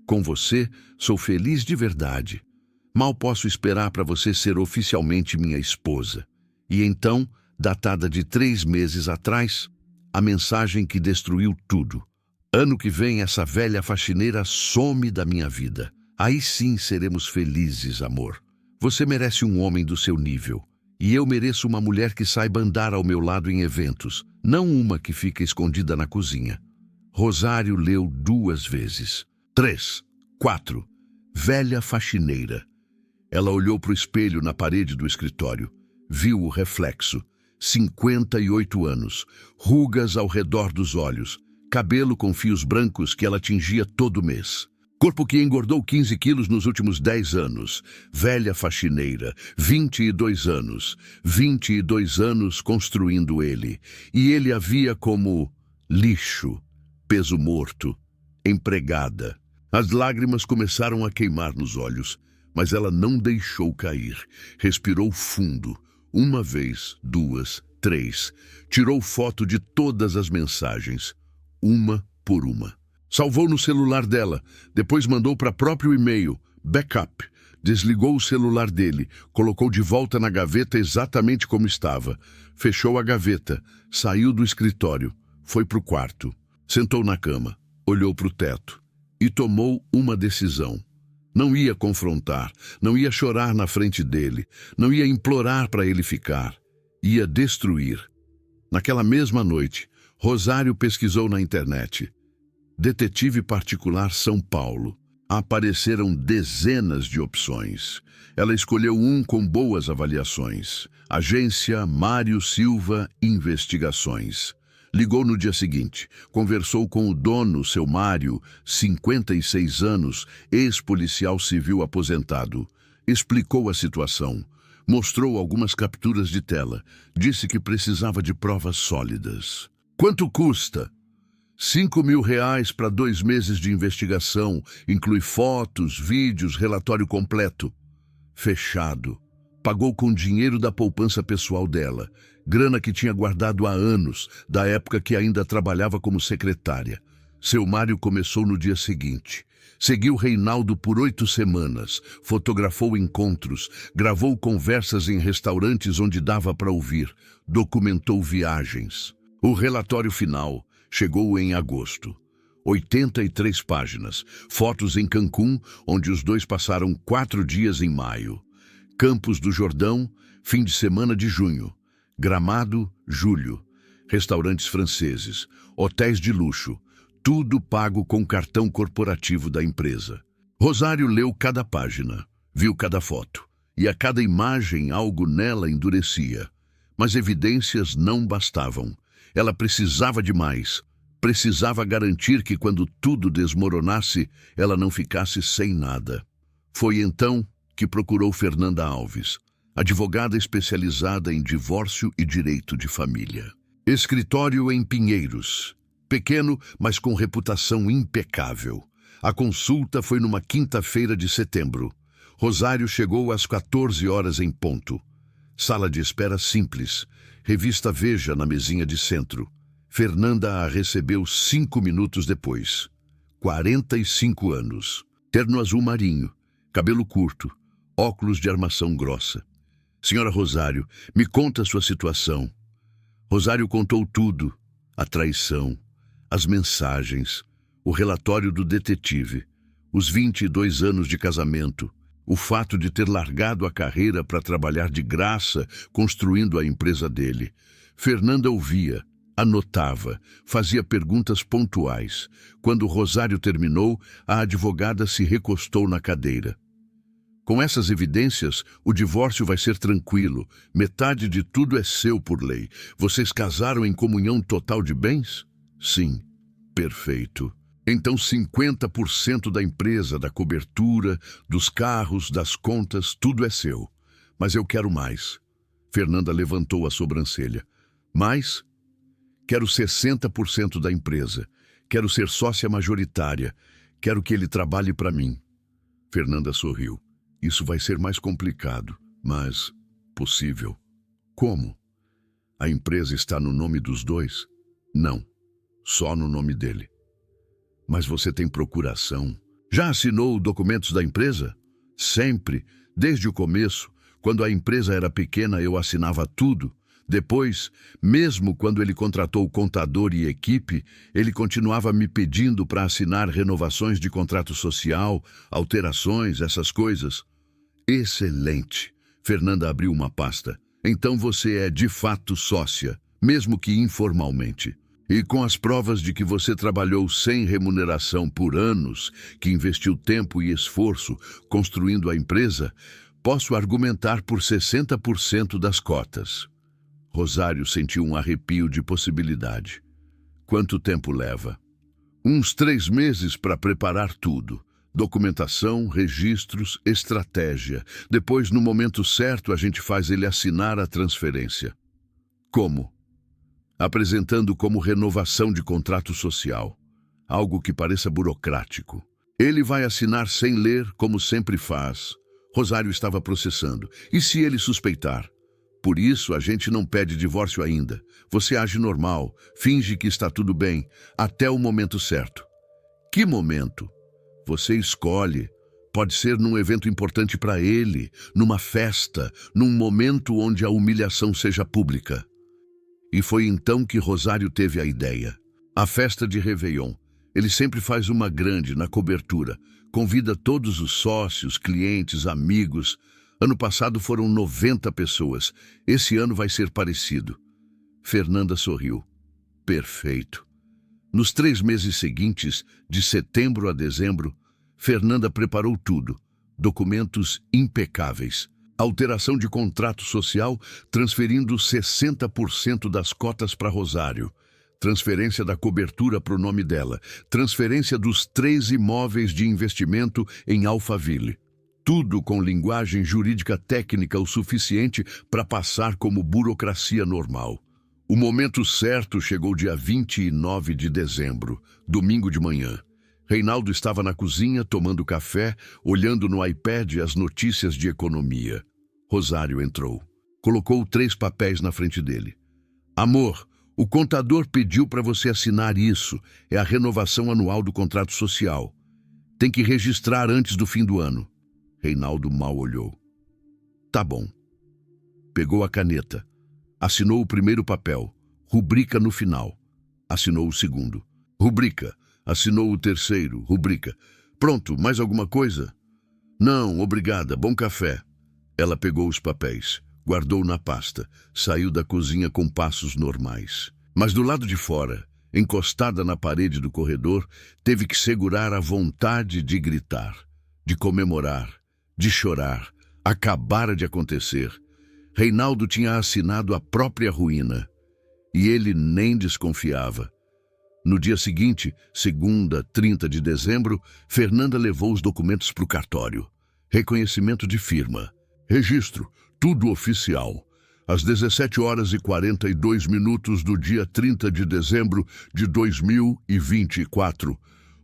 Com você, sou feliz de verdade. Mal posso esperar para você ser oficialmente minha esposa. E então, datada de 3 meses atrás, a mensagem que destruiu tudo. Ano que vem, essa velha faxineira some da minha vida. Aí sim seremos felizes, amor. Você merece um homem do seu nível. E eu mereço uma mulher que saiba andar ao meu lado em eventos, não uma que fica escondida na cozinha. Rosário leu 2 vezes. 3, 4. Velha faxineira. Ela olhou para o espelho na parede do escritório. Viu o reflexo. 58 anos. Rugas ao redor dos olhos. Cabelo com fios brancos que ela tingia todo mês. Corpo que engordou 15 quilos nos últimos 10 anos. Velha faxineira. 22 anos. 22 anos construindo ele. E ele a via como lixo. Peso morto. Empregada. As lágrimas começaram a queimar nos olhos, mas ela não deixou cair. Respirou fundo. 1 vez, 2, 3. Tirou foto de todas as mensagens. Uma por uma. Salvou no celular dela. Depois mandou para próprio e-mail. Backup. Desligou o celular dele. Colocou de volta na gaveta exatamente como estava. Fechou a gaveta. Saiu do escritório. Foi para o quarto. Sentou na cama. Olhou para o teto. E tomou uma decisão. Não ia confrontar. Não ia chorar na frente dele. Não ia implorar para ele ficar. Ia destruir. Naquela mesma noite, Rosário pesquisou na internet. Detetive particular São Paulo. Apareceram dezenas de opções. Ela escolheu um com boas avaliações. Agência Mário Silva Investigações. Ligou no dia seguinte. Conversou com o dono, seu Mário, 56 anos, ex-policial civil aposentado. Explicou a situação. Mostrou algumas capturas de tela. Disse que precisava de provas sólidas. Quanto custa? R$ 5.000 para 2 meses de investigação. Inclui fotos, vídeos, relatório completo. Fechado. Pagou com dinheiro da poupança pessoal dela. Grana que tinha guardado há anos, da época que ainda trabalhava como secretária. Seu Mário começou no dia seguinte. Seguiu Reinaldo por 8 semanas. Fotografou encontros. Gravou conversas em restaurantes onde dava para ouvir. Documentou viagens. O relatório final chegou em agosto. 83 páginas. Fotos em Cancún, onde os dois passaram 4 dias em maio. Campos do Jordão, fim de semana de junho. Gramado, julho. Restaurantes franceses. Hotéis de luxo. Tudo pago com cartão corporativo da empresa. Rosário leu cada página. Viu cada foto. E a cada imagem algo nela endurecia. Mas evidências não bastavam. Ela precisava de mais. Precisava garantir que quando tudo desmoronasse, ela não ficasse sem nada. Foi então que procurou Fernanda Alves, advogada especializada em divórcio e direito de família. Escritório em Pinheiros. Pequeno, mas com reputação impecável. A consulta foi numa quinta-feira de setembro. Rosário chegou às 14 horas em ponto. Sala de espera simples. Revista Veja na mesinha de centro. Fernanda a recebeu 5 minutos depois. 45 anos. Terno azul marinho. Cabelo curto. Óculos de armação grossa. Senhora Rosário, me conta a sua situação. Rosário contou tudo. A traição. As mensagens. O relatório do detetive. Os 22 anos de casamento. O fato de ter largado a carreira para trabalhar de graça, construindo a empresa dele. Fernanda ouvia, anotava, fazia perguntas pontuais. Quando Rosário terminou, a advogada se recostou na cadeira. Com essas evidências, o divórcio vai ser tranquilo. Metade de tudo é seu por lei. Vocês casaram em comunhão total de bens? Sim. Perfeito. Então 50% da empresa, da cobertura, dos carros, das contas, tudo é seu. Mas eu quero mais. Fernanda levantou a sobrancelha. Mais? Quero 60% da empresa. Quero ser sócia majoritária. Quero que ele trabalhe para mim. Fernanda sorriu. Isso vai ser mais complicado, mas possível. Como? A empresa está no nome dos dois? Não, só no nome dele. Mas você tem procuração. Já assinou documentos da empresa? Sempre, desde o começo. Quando a empresa era pequena, eu assinava tudo. Depois, mesmo quando ele contratou contador e equipe, ele continuava me pedindo para assinar renovações de contrato social, alterações, essas coisas. Excelente. Fernanda abriu uma pasta. Então você é de fato sócia, mesmo que informalmente. E com as provas de que você trabalhou sem remuneração por anos, que investiu tempo e esforço construindo a empresa, posso argumentar por 60% das cotas. Rosário sentiu um arrepio de possibilidade. Quanto tempo leva? Uns 3 meses para preparar tudo. Documentação, registros, estratégia. Depois, no momento certo, a gente faz ele assinar a transferência. Como? Apresentando como renovação de contrato social. Algo que pareça burocrático. Ele vai assinar sem ler, como sempre faz. Rosário estava processando. E se ele suspeitar? Por isso, a gente não pede divórcio ainda. Você age normal, finge que está tudo bem, até o momento certo. Que momento? Você escolhe. Pode ser num evento importante para ele, numa festa, num momento onde a humilhação seja pública. E foi então que Rosário teve a ideia. A festa de Réveillon. Ele sempre faz uma grande na cobertura. Convida todos os sócios, clientes, amigos. Ano passado foram 90 pessoas. Esse ano vai ser parecido. Fernanda sorriu. Perfeito. Nos 3 meses seguintes, de setembro a dezembro, Fernanda preparou tudo. Documentos impecáveis. Alteração de contrato social, transferindo 60% das cotas para Rosário. Transferência da cobertura para o nome dela. Transferência dos 3 imóveis de investimento em Alphaville. Tudo com linguagem jurídica técnica o suficiente para passar como burocracia normal. O momento certo chegou dia 29 de dezembro, domingo de manhã. Reinaldo estava na cozinha tomando café, olhando no iPad as notícias de economia. Rosário entrou. Colocou 3 papéis na frente dele. Amor, o contador pediu para você assinar isso. É a renovação anual do contrato social. Tem que registrar antes do fim do ano. Reinaldo mal olhou. Tá bom. Pegou a caneta. Assinou o primeiro papel. Rubrica no final. Assinou o segundo. Rubrica. Assinou o terceiro. Rubrica. Pronto, mais alguma coisa? Não, obrigada. Bom café. Ela pegou os papéis. Guardou na pasta. Saiu da cozinha com passos normais. Mas do lado de fora, encostada na parede do corredor, teve que segurar a vontade de gritar, de comemorar, de chorar. Acabara de acontecer. Reinaldo tinha assinado a própria ruína. E ele nem desconfiava. No dia seguinte, segunda, 30 de dezembro, Fernanda levou os documentos para o cartório. Reconhecimento de firma. Registro. Tudo oficial. Às 17h42 do dia 30 de dezembro de 2024,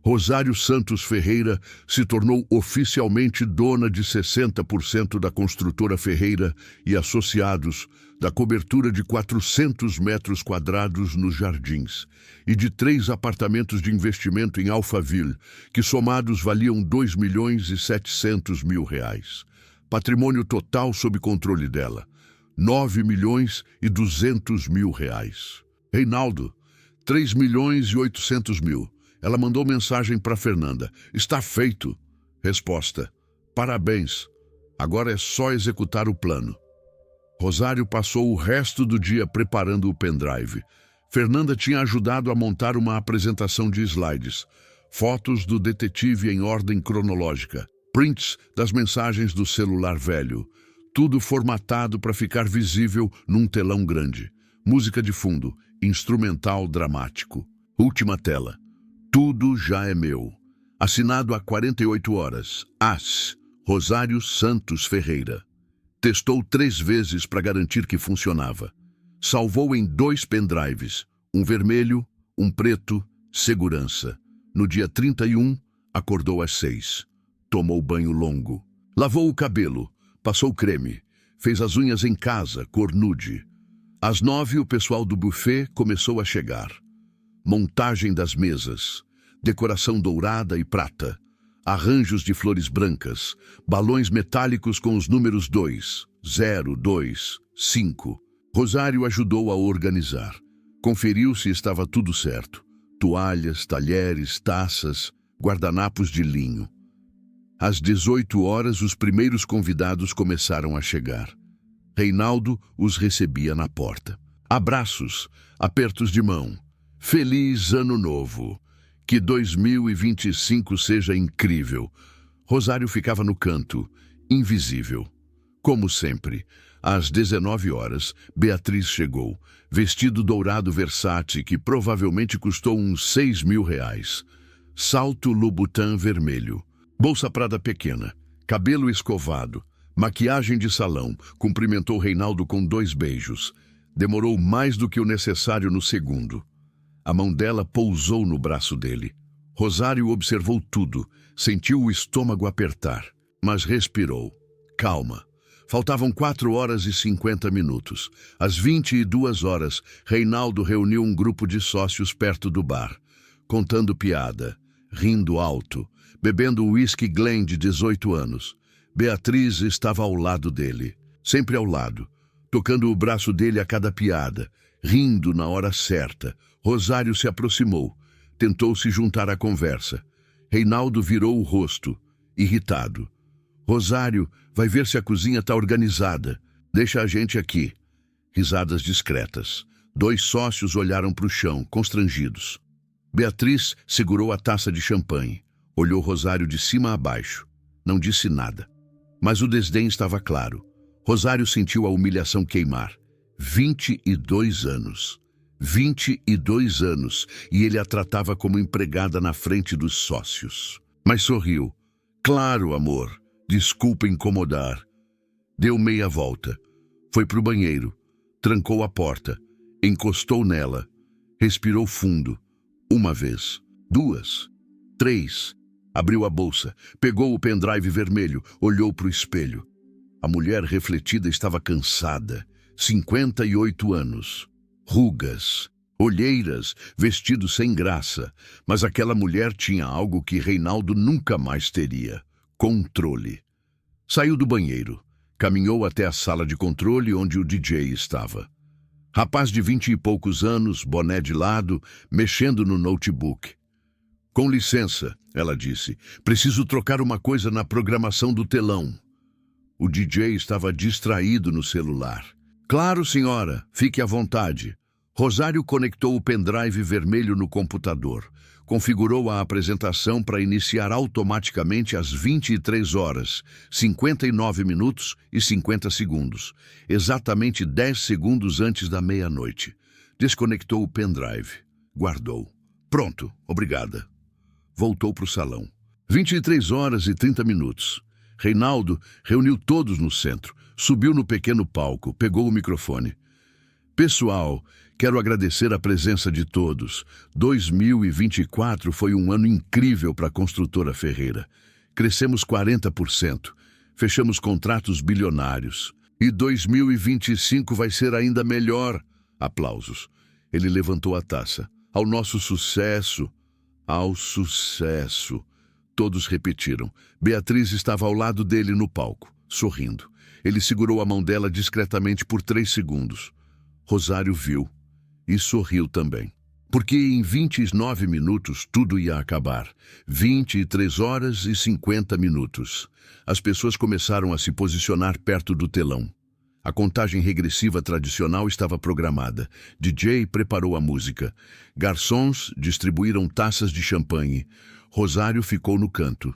Rosário Santos Ferreira se tornou oficialmente dona de 60% da construtora Ferreira e Associados, da cobertura de 400 metros quadrados nos Jardins e de 3 apartamentos de investimento em Alphaville, que somados valiam R$ 2.700.000. Patrimônio total sob controle dela, R$ 9.200.000. Reinaldo, R$ 3.800.000. Ela mandou mensagem para Fernanda. Está feito. Resposta. Parabéns. Agora é só executar o plano. Rosário passou o resto do dia preparando o pendrive. Fernanda tinha ajudado a montar uma apresentação de slides. Fotos do detetive em ordem cronológica. Prints das mensagens do celular velho. Tudo formatado para ficar visível num telão grande. Música de fundo. Instrumental dramático. Última tela. Tudo já é meu. Assinado há 48 horas. As. Rosário Santos Ferreira. Testou 3 vezes para garantir que funcionava. Salvou em 2 pendrives. Um vermelho, um preto, segurança. No dia 31, acordou às 6. Tomou banho longo. Lavou o cabelo. Passou creme. Fez as unhas em casa, cor nude. Às 9, o pessoal do buffet começou a chegar. Montagem das mesas. Decoração dourada e prata. Arranjos de flores brancas. Balões metálicos com os números 2, 0, 2, 5. Rosário ajudou a organizar. Conferiu se estava tudo certo. Toalhas, talheres, taças, guardanapos de linho. Às 18 horas, os primeiros convidados começaram a chegar. Reinaldo os recebia na porta. Abraços, apertos de mão. Feliz Ano Novo. Que 2025 seja incrível. Rosário ficava no canto, invisível. Como sempre, às 19 horas, Beatriz chegou, vestido dourado Versace que provavelmente custou uns 6.000 reais. Salto Louboutin vermelho, bolsa Prada pequena, cabelo escovado, maquiagem de salão. Cumprimentou Reinaldo com 2 beijos. Demorou mais do que o necessário no segundo. A mão dela pousou no braço dele. Rosário observou tudo, sentiu o estômago apertar, mas respirou. Calma. Faltavam 4 horas e 50 minutos. Às 22 horas, Reinaldo reuniu um grupo de sócios perto do bar, contando piada, rindo alto, bebendo whisky Glen de 18 anos. Beatriz estava ao lado dele, sempre ao lado, tocando o braço dele a cada piada, rindo na hora certa. Rosário se aproximou, tentou se juntar à conversa. Reinaldo virou o rosto, irritado. Rosário, vai ver se a cozinha está organizada. Deixa a gente aqui. Risadas discretas. 2 sócios olharam para o chão, constrangidos. Beatriz segurou a taça de champanhe. Olhou Rosário de cima a baixo. Não disse nada. Mas o desdém estava claro. Rosário sentiu a humilhação queimar. 22 anos. 22 anos, e ele a tratava como empregada na frente dos sócios. Mas sorriu. Claro, amor. Desculpa incomodar. Deu meia volta. Foi para o banheiro. Trancou a porta. Encostou nela. Respirou fundo. 1 vez. 2. 3. Abriu a bolsa. Pegou o pendrive vermelho. Olhou para o espelho. A mulher refletida estava cansada. 58 anos. Rugas, olheiras, vestido sem graça. Mas aquela mulher tinha algo que Reinaldo nunca mais teria. Controle. Saiu do banheiro. Caminhou até a sala de controle onde o DJ estava. Rapaz de 20 e poucos anos, boné de lado, mexendo no notebook. Com licença, ela disse. Preciso trocar uma coisa na programação do telão. O DJ estava distraído no celular. Claro, senhora. Fique à vontade. Rosário conectou o pendrive vermelho no computador. Configurou a apresentação para iniciar automaticamente às 23 horas, 59 minutos e 50 segundos. Exatamente 10 segundos antes da meia-noite. Desconectou o pendrive. Guardou. Pronto, obrigada. Voltou para o salão. 23 horas e 30 minutos. Reinaldo reuniu todos no centro. Subiu no pequeno palco, pegou o microfone. Pessoal, quero agradecer a presença de todos. 2024 foi um ano incrível para a construtora Ferreira. Crescemos 40%, fechamos contratos bilionários. E 2025 vai ser ainda melhor. Aplausos. Ele levantou a taça. Ao nosso sucesso. Ao sucesso. Todos repetiram. Beatriz estava ao lado dele no palco, sorrindo. Ele segurou a mão dela discretamente por 3 segundos. Rosário viu e sorriu também. Porque em 29 minutos tudo ia acabar. 23 horas e 50 minutos. As pessoas começaram a se posicionar perto do telão. A contagem regressiva tradicional estava programada. DJ preparou a música. Garçons distribuíram taças de champanhe. Rosário ficou no canto,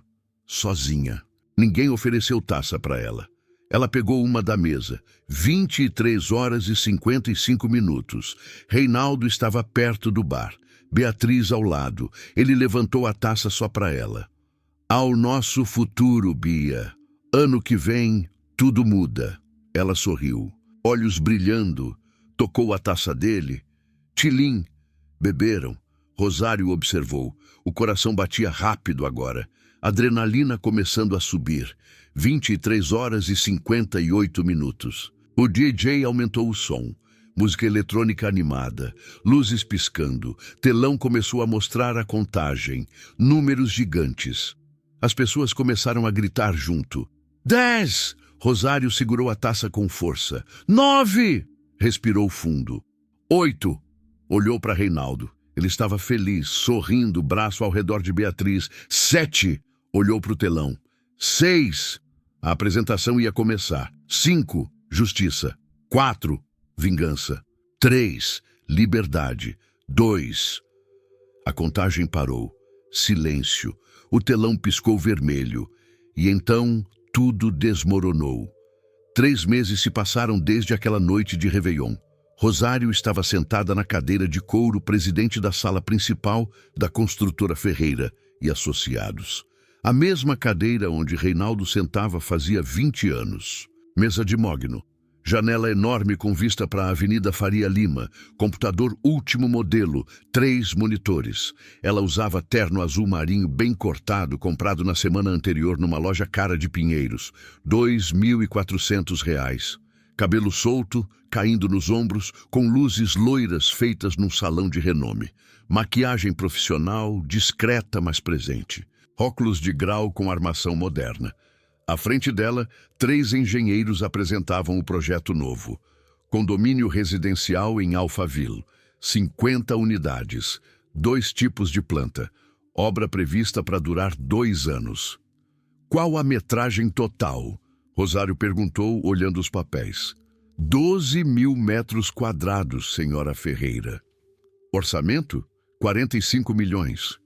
sozinha. Ninguém ofereceu taça para ela. Ela pegou uma da mesa. 23 horas e 55 minutos. Reinaldo estava perto do bar, Beatriz ao lado. Ele levantou a taça só para ela. Ao nosso futuro, Bia. Ano que vem, tudo muda. Ela sorriu, olhos brilhando, tocou a taça dele. Tilim. Beberam. Rosário observou. O coração batia rápido agora. Adrenalina começando a subir. 23 horas e 58 minutos. O DJ aumentou o som. Música eletrônica animada, luzes piscando. Telão começou a mostrar a contagem. Números gigantes. As pessoas começaram a gritar junto. 10! Rosário segurou a taça com força. 9! Respirou fundo. 8! Olhou para Reinaldo. Ele estava feliz, sorrindo, braço ao redor de Beatriz. 7! Olhou para o telão. 6! A apresentação ia começar. 5! Justiça. 4! Vingança. 3. Liberdade. 2. A contagem parou. Silêncio. O telão piscou vermelho. E então tudo desmoronou. 3 meses se passaram desde aquela noite de Réveillon. Rosário estava sentada na cadeira de couro, presidente da sala principal da construtora Ferreira e Associados. A mesma cadeira onde Reinaldo sentava fazia 20 anos. Mesa de mogno. Janela enorme com vista para a Avenida Faria Lima, computador último modelo, 3 monitores. Ela usava terno azul marinho bem cortado, comprado na semana anterior numa loja cara de Pinheiros, R$ 2.400. Cabelo solto, caindo nos ombros, com luzes loiras feitas num salão de renome. Maquiagem profissional, discreta mas presente. Óculos de grau com armação moderna. À frente dela, 3 engenheiros apresentavam o projeto novo. Condomínio residencial em Alphaville. 50 unidades. 2 tipos de planta. Obra prevista para durar 2 anos. Qual a metragem total? Rosário perguntou, olhando os papéis. 12.000 metros quadrados, senhora Ferreira. Orçamento? 45 milhões.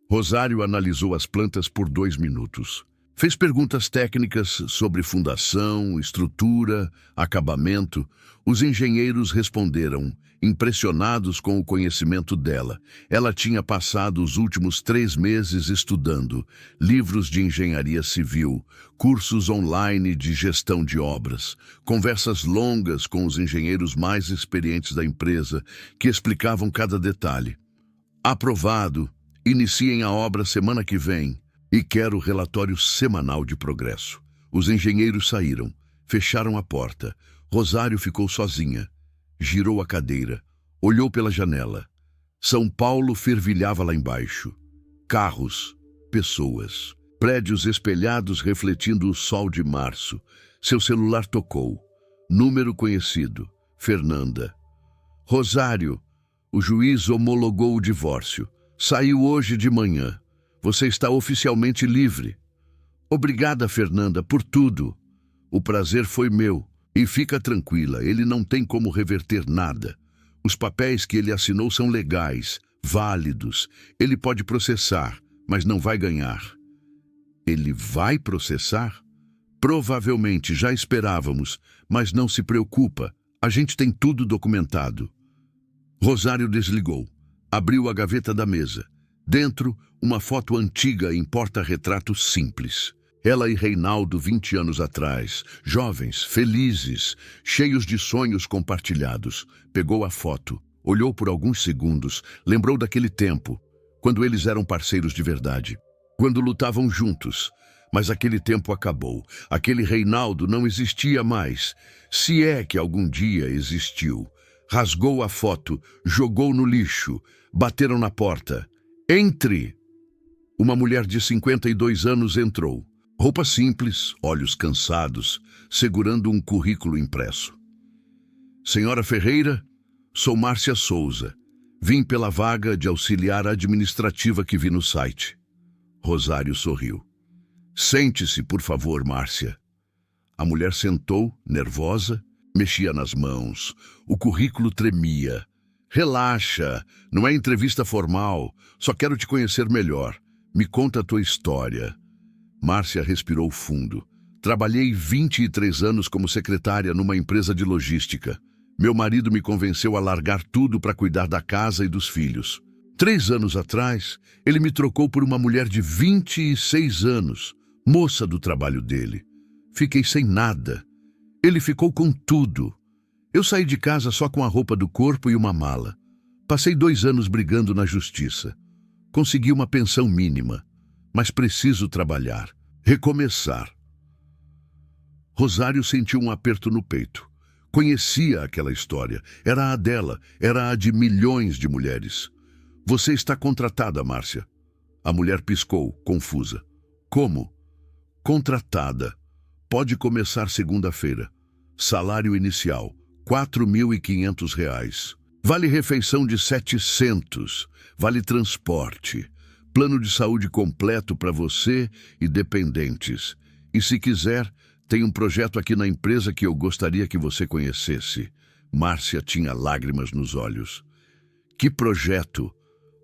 Rosário analisou as plantas por 2 minutos. Fez perguntas técnicas sobre fundação, estrutura, acabamento. Os engenheiros responderam, impressionados com o conhecimento dela. Ela tinha passado os últimos 3 meses estudando livros de engenharia civil, cursos online de gestão de obras, conversas longas com os engenheiros mais experientes da empresa, que explicavam cada detalhe. Aprovado. Iniciem a obra semana que vem. E quero relatório semanal de progresso. Os engenheiros saíram, fecharam a porta. Rosário ficou sozinha. Girou a cadeira, olhou pela janela. São Paulo fervilhava lá embaixo. Carros, pessoas, prédios espelhados refletindo o sol de março. Seu celular tocou. Número conhecido, Fernanda. Rosário, o juiz homologou o divórcio. Saiu hoje de manhã. Você está oficialmente livre. Obrigada, Fernanda, por tudo. O prazer foi meu. E fica tranquila, ele não tem como reverter nada. Os papéis que ele assinou são legais, válidos. Ele pode processar, mas não vai ganhar. Ele vai processar? Provavelmente, já esperávamos, mas não se preocupa. A gente tem tudo documentado. Rosário desligou. Abriu a gaveta da mesa. Dentro, uma foto antiga em porta-retrato simples. Ela e Reinaldo 20 anos atrás, jovens, felizes, cheios de sonhos compartilhados. Pegou a foto, olhou por alguns segundos, lembrou daquele tempo, quando eles eram parceiros de verdade, quando lutavam juntos. Mas aquele tempo acabou. Aquele Reinaldo não existia mais, se é que algum dia existiu. Rasgou a foto, jogou no lixo, bateram na porta. Entre! Uma mulher de 52 anos entrou. Roupa simples, olhos cansados, segurando um currículo impresso. Senhora Ferreira, sou Márcia Souza. Vim pela vaga de auxiliar administrativa que vi no site. Rosário sorriu. Sente-se, por favor, Márcia. A mulher sentou, nervosa, mexia nas mãos. O currículo tremia. Relaxa, não é entrevista formal. Só quero te conhecer melhor. Me conta a tua história. Márcia respirou fundo. Trabalhei 23 anos como secretária numa empresa de logística. Meu marido me convenceu a largar tudo para cuidar da casa e dos filhos. 3 anos atrás, ele me trocou por uma mulher de 26 anos, moça do trabalho dele. Fiquei sem nada. Ele ficou com tudo. Eu saí de casa só com a roupa do corpo e uma mala. Passei 2 anos brigando na justiça. Consegui uma pensão mínima, mas preciso trabalhar, recomeçar. Rosário sentiu um aperto no peito. Conhecia aquela história. Era a dela, era a de milhões de mulheres. Você está contratada, Márcia. A mulher piscou, confusa. Como? Contratada. Pode começar segunda-feira. Salário inicial, R$ 4.500. Vale refeição de 700. Vale transporte. Plano de saúde completo para você e dependentes. E se quiser, tem um projeto aqui na empresa que eu gostaria que você conhecesse. Márcia tinha lágrimas nos olhos. Que projeto?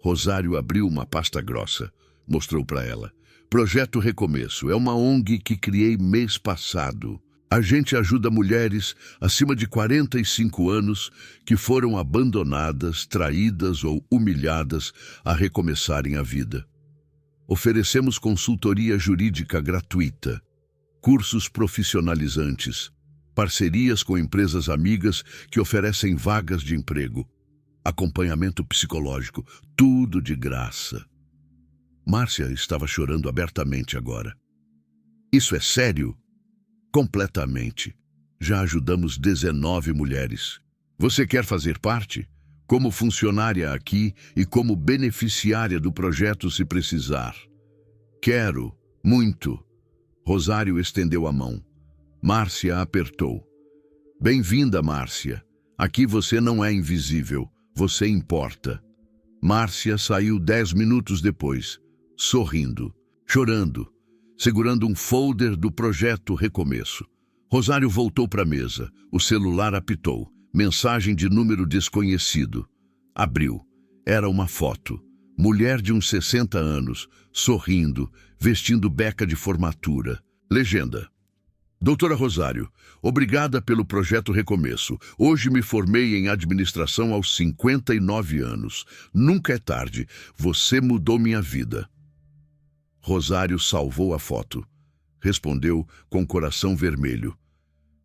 Rosário abriu uma pasta grossa. Mostrou para ela. Projeto Recomeço. É uma ONG que criei mês passado. A gente ajuda mulheres acima de 45 anos que foram abandonadas, traídas ou humilhadas a recomeçarem a vida. Oferecemos consultoria jurídica gratuita, cursos profissionalizantes, parcerias com empresas amigas que oferecem vagas de emprego, acompanhamento psicológico, tudo de graça. Márcia estava chorando abertamente agora. Isso é sério? Completamente. Já ajudamos 19 mulheres. Você quer fazer parte? Como funcionária aqui e como beneficiária do projeto se precisar. Quero, muito. Rosário estendeu a mão. Márcia apertou. Bem-vinda, Márcia. Aqui você não é invisível. Você importa. Márcia saiu 10 minutos depois, sorrindo, chorando, segurando um folder do projeto Recomeço. Rosário voltou para a mesa. O celular apitou. Mensagem de número desconhecido. Abriu. Era uma foto. Mulher de uns 60 anos, sorrindo, vestindo beca de formatura. Legenda. Doutora Rosário, obrigada pelo projeto Recomeço. Hoje me formei em administração aos 59 anos. Nunca é tarde. Você mudou minha vida. Rosário salvou a foto. Respondeu com o coração vermelho.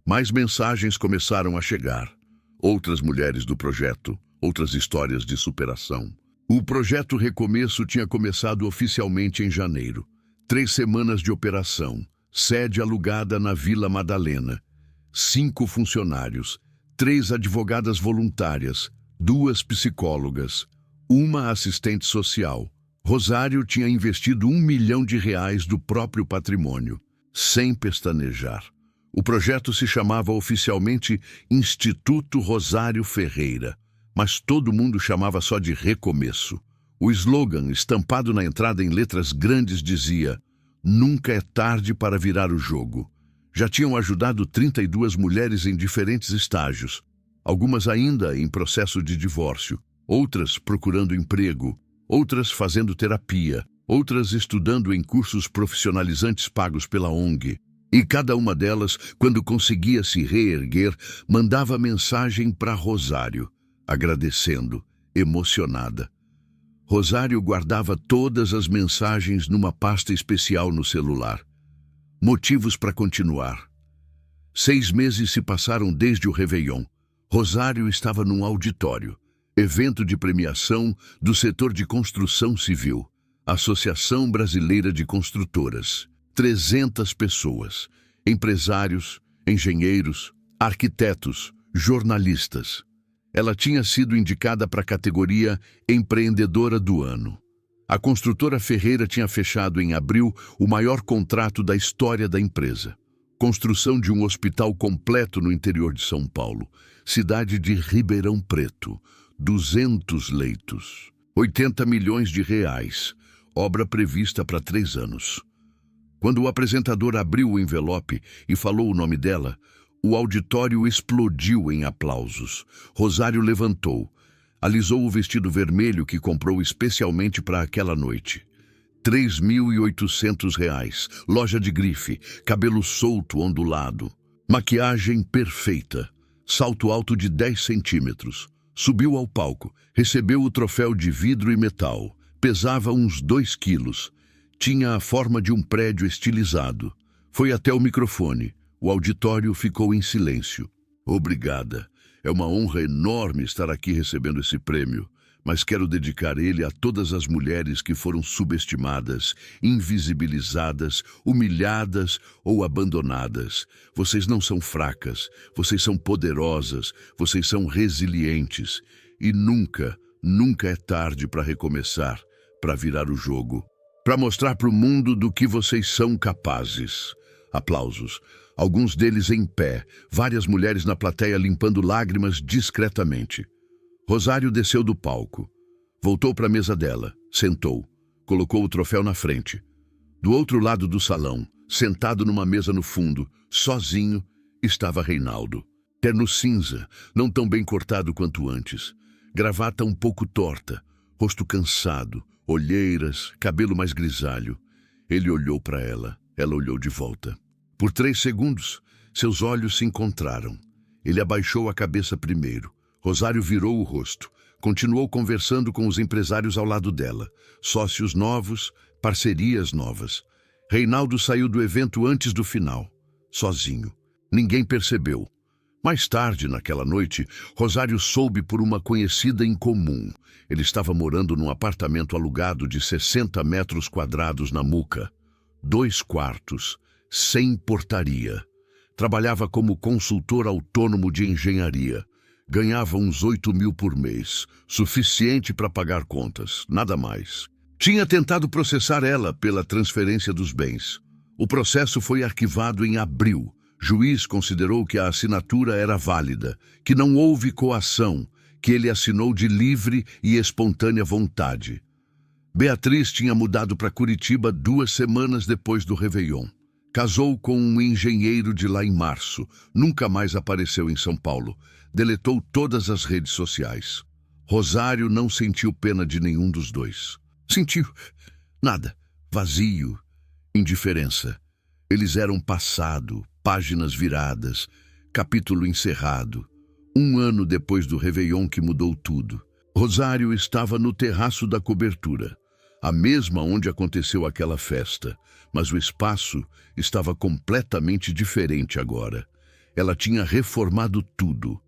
Mais mensagens começaram a chegar. Outras mulheres do projeto, outras histórias de superação. O projeto Recomeço tinha começado oficialmente em janeiro. 3 semanas de operação. Sede alugada na Vila Madalena. 5 funcionários, 3 advogadas voluntárias, 2 psicólogas, 1 assistente social. Rosário tinha investido R$ 1 milhão do próprio patrimônio, sem pestanejar. O projeto se chamava oficialmente Instituto Rosário Ferreira, mas todo mundo chamava só de Recomeço. O slogan, estampado na entrada em letras grandes, dizia: Nunca é tarde para virar o jogo. Já tinham ajudado 32 mulheres em diferentes estágios, algumas ainda em processo de divórcio, outras procurando emprego, outras fazendo terapia, outras estudando em cursos profissionalizantes pagos pela ONG. E cada uma delas, quando conseguia se reerguer, mandava mensagem para Rosário, agradecendo, emocionada. Rosário guardava todas as mensagens numa pasta especial no celular. Motivos para continuar. 6 meses se passaram desde o Réveillon. Rosário estava num auditório. Evento de premiação do setor de construção civil. Associação Brasileira de Construtoras. 300 pessoas. Empresários, engenheiros, arquitetos, jornalistas. Ela tinha sido indicada para a categoria Empreendedora do Ano. A construtora Ferreira tinha fechado em abril o maior contrato da história da empresa. Construção de um hospital completo no interior de São Paulo, cidade de Ribeirão Preto, 200 leitos, R$ 80 milhões, obra prevista para 3 anos. Quando o apresentador abriu o envelope e falou o nome dela, o auditório explodiu em aplausos. Rosário levantou, alisou o vestido vermelho que comprou especialmente para aquela noite. R$ 3.800, loja de grife, cabelo solto, ondulado, maquiagem perfeita, salto alto de 10 centímetros, Subiu ao palco, recebeu o troféu de vidro e metal. Pesava uns 2 quilos. Tinha a forma de um prédio estilizado. Foi até o microfone. O auditório ficou em silêncio. Obrigada. É uma honra enorme estar aqui recebendo esse prêmio, mas quero dedicar ele a todas as mulheres que foram subestimadas, invisibilizadas, humilhadas ou abandonadas. Vocês não são fracas, vocês são poderosas, vocês são resilientes. E nunca, nunca é tarde para recomeçar, para virar o jogo, para mostrar para o mundo do que vocês são capazes. Aplausos. Alguns deles em pé, várias mulheres na plateia limpando lágrimas discretamente. Rosário desceu do palco. Voltou para a mesa dela, sentou, colocou o troféu na frente. Do outro lado do salão, sentado numa mesa no fundo, sozinho, estava Reinaldo. Terno cinza, não tão bem cortado quanto antes. Gravata um pouco torta, rosto cansado, olheiras, cabelo mais grisalho. Ele olhou para ela, ela olhou de volta. Por 3 segundos, seus olhos se encontraram. Ele abaixou a cabeça primeiro. Rosário virou o rosto. Continuou conversando com os empresários ao lado dela. Sócios novos, parcerias novas. Reinaldo saiu do evento antes do final, sozinho. Ninguém percebeu. Mais tarde, naquela noite, Rosário soube por uma conhecida em comum. Ele estava morando num apartamento alugado de 60 metros quadrados na Muca. 2 quartos, sem portaria. Trabalhava como consultor autônomo de engenharia. Ganhava uns 8 mil por mês, suficiente para pagar contas, nada mais. Tinha tentado processar ela pela transferência dos bens. O processo foi arquivado em abril. Juiz considerou que a assinatura era válida, que não houve coação, que ele assinou de livre e espontânea vontade. Beatriz tinha mudado para Curitiba 2 semanas depois do Réveillon. Casou com um engenheiro de lá em março. Nunca mais apareceu em São Paulo. Deletou todas as redes sociais. Rosário não sentiu pena de nenhum dos dois. Sentiu nada. Vazio. Indiferença. Eles eram passado, páginas viradas, capítulo encerrado. 1 ano depois do Réveillon que mudou tudo. Rosário estava no terraço da cobertura, a mesma onde aconteceu aquela festa, mas o espaço estava completamente diferente agora. Ela tinha reformado tudo.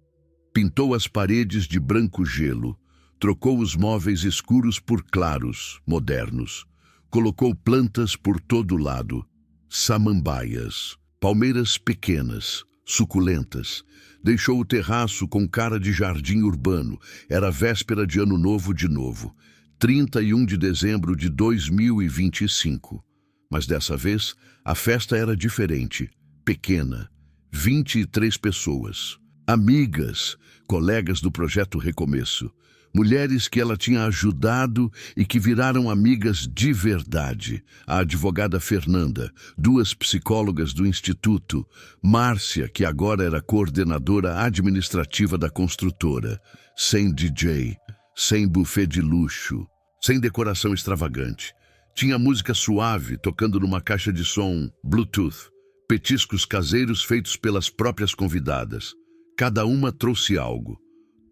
Pintou as paredes de branco gelo, trocou os móveis escuros por claros, modernos. Colocou plantas por todo lado, samambaias, palmeiras pequenas, suculentas. Deixou o terraço com cara de jardim urbano. Era véspera de Ano Novo de novo, 31 de dezembro de 2025. Mas dessa vez, a festa era diferente, pequena, 23 pessoas. Amigas, colegas do Projeto Recomeço. Mulheres que ela tinha ajudado e que viraram amigas de verdade. A advogada Fernanda, 2 psicólogas do Instituto, Márcia, que agora era coordenadora administrativa da construtora, sem DJ, sem buffet de luxo, sem decoração extravagante. Tinha música suave tocando numa caixa de som Bluetooth, petiscos caseiros feitos pelas próprias convidadas. Cada uma trouxe algo.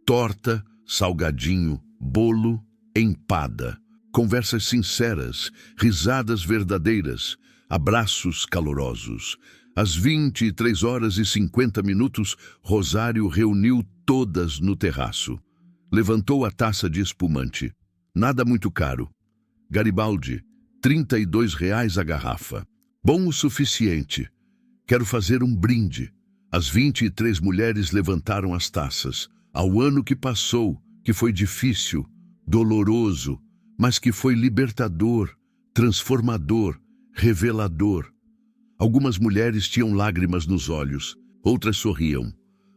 Torta, salgadinho, bolo, empada. Conversas sinceras, risadas verdadeiras, abraços calorosos. Às 23h50, Rosário reuniu todas no terraço. Levantou a taça de espumante. Nada muito caro. Garibaldi, R$ 32 a garrafa. Bom o suficiente. Quero fazer um brinde. As 23 mulheres levantaram as taças. Ao ano que passou, que foi difícil, doloroso, mas que foi libertador, transformador, revelador. Algumas mulheres tinham lágrimas nos olhos, outras sorriam.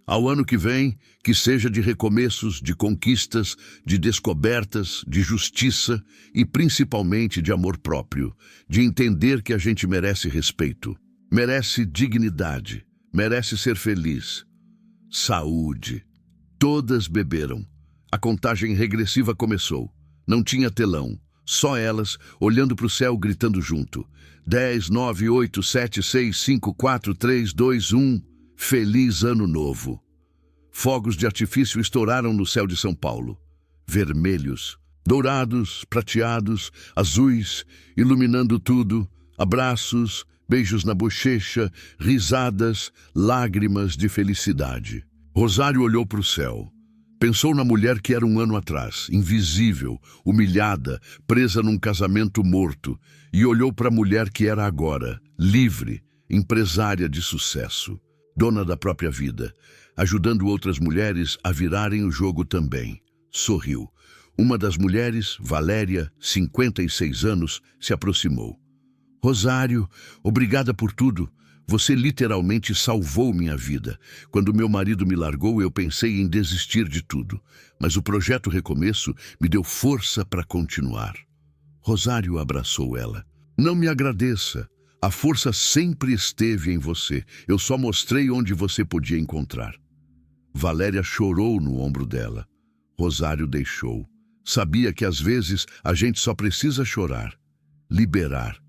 Ao ano que vem, que seja de recomeços, de conquistas, de descobertas, de justiça e principalmente de amor próprio, de entender que a gente merece respeito, merece dignidade, merece ser feliz. Saúde. Todas beberam. A contagem regressiva começou. Não tinha telão. Só elas, olhando para o céu, gritando junto. 10, 9, 8, 7, 6, 5, 4, 3, 2, 1. Feliz Ano Novo. Fogos de artifício estouraram no céu de São Paulo. Vermelhos, dourados, prateados, azuis, iluminando tudo. Abraços, beijos na bochecha, risadas, lágrimas de felicidade. Rosário olhou para o céu. Pensou na mulher que era um ano atrás, invisível, humilhada, presa num casamento morto, e olhou para a mulher que era agora, livre, empresária de sucesso, dona da própria vida, ajudando outras mulheres a virarem o jogo também. Sorriu. Uma das mulheres, Valéria, 56 anos, se aproximou. Rosário, obrigada por tudo. Você literalmente salvou minha vida. Quando meu marido me largou, eu pensei em desistir de tudo. Mas o projeto Recomeço me deu força para continuar. Rosário abraçou ela. Não me agradeça. A força sempre esteve em você. Eu só mostrei onde você podia encontrar. Valéria chorou no ombro dela. Rosário deixou. Sabia que às vezes a gente só precisa chorar. Liberar.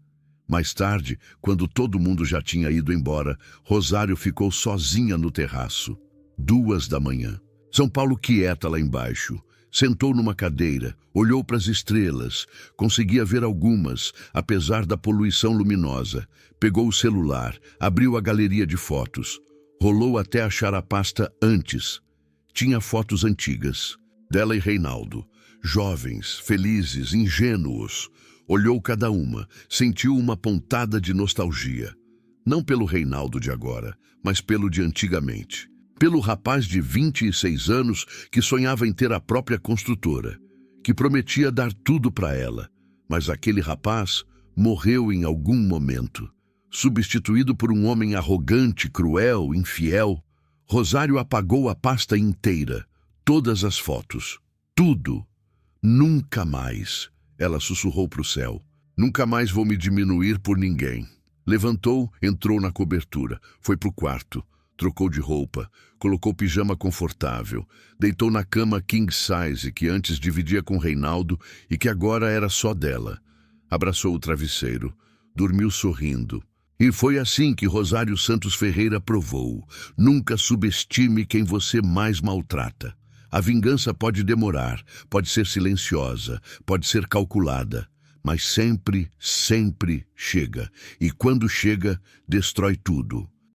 Mais tarde, quando todo mundo já tinha ido embora, Rosário ficou sozinha no terraço. 2 da manhã. São Paulo quieta lá embaixo. Sentou numa cadeira, olhou para as estrelas. Conseguia ver algumas, apesar da poluição luminosa. Pegou o celular, abriu a galeria de fotos. Rolou até achar a pasta antes. Tinha fotos antigas. Dela e Reinaldo. Jovens, felizes, ingênuos. Olhou cada uma, sentiu uma pontada de nostalgia. Não pelo Reinaldo de agora, mas pelo de antigamente. Pelo rapaz de 26 anos que sonhava em ter a própria construtora, que prometia dar tudo para ela. Mas aquele rapaz morreu em algum momento. Substituído por um homem arrogante, cruel, infiel. Rosário apagou a pasta inteira, todas as fotos, tudo. Nunca mais. Ela sussurrou para o céu. Nunca mais vou me diminuir por ninguém. Levantou, entrou na cobertura, foi para o quarto, trocou de roupa, colocou pijama confortável, deitou na cama king size que antes dividia com Reinaldo e que agora era só dela. Abraçou o travesseiro, dormiu sorrindo. E foi assim que Rosário Santos Ferreira provou. Nunca subestime quem você mais maltrata. A vingança pode demorar, pode ser silenciosa, pode ser calculada, mas sempre, sempre chega. E quando chega, destrói tudo.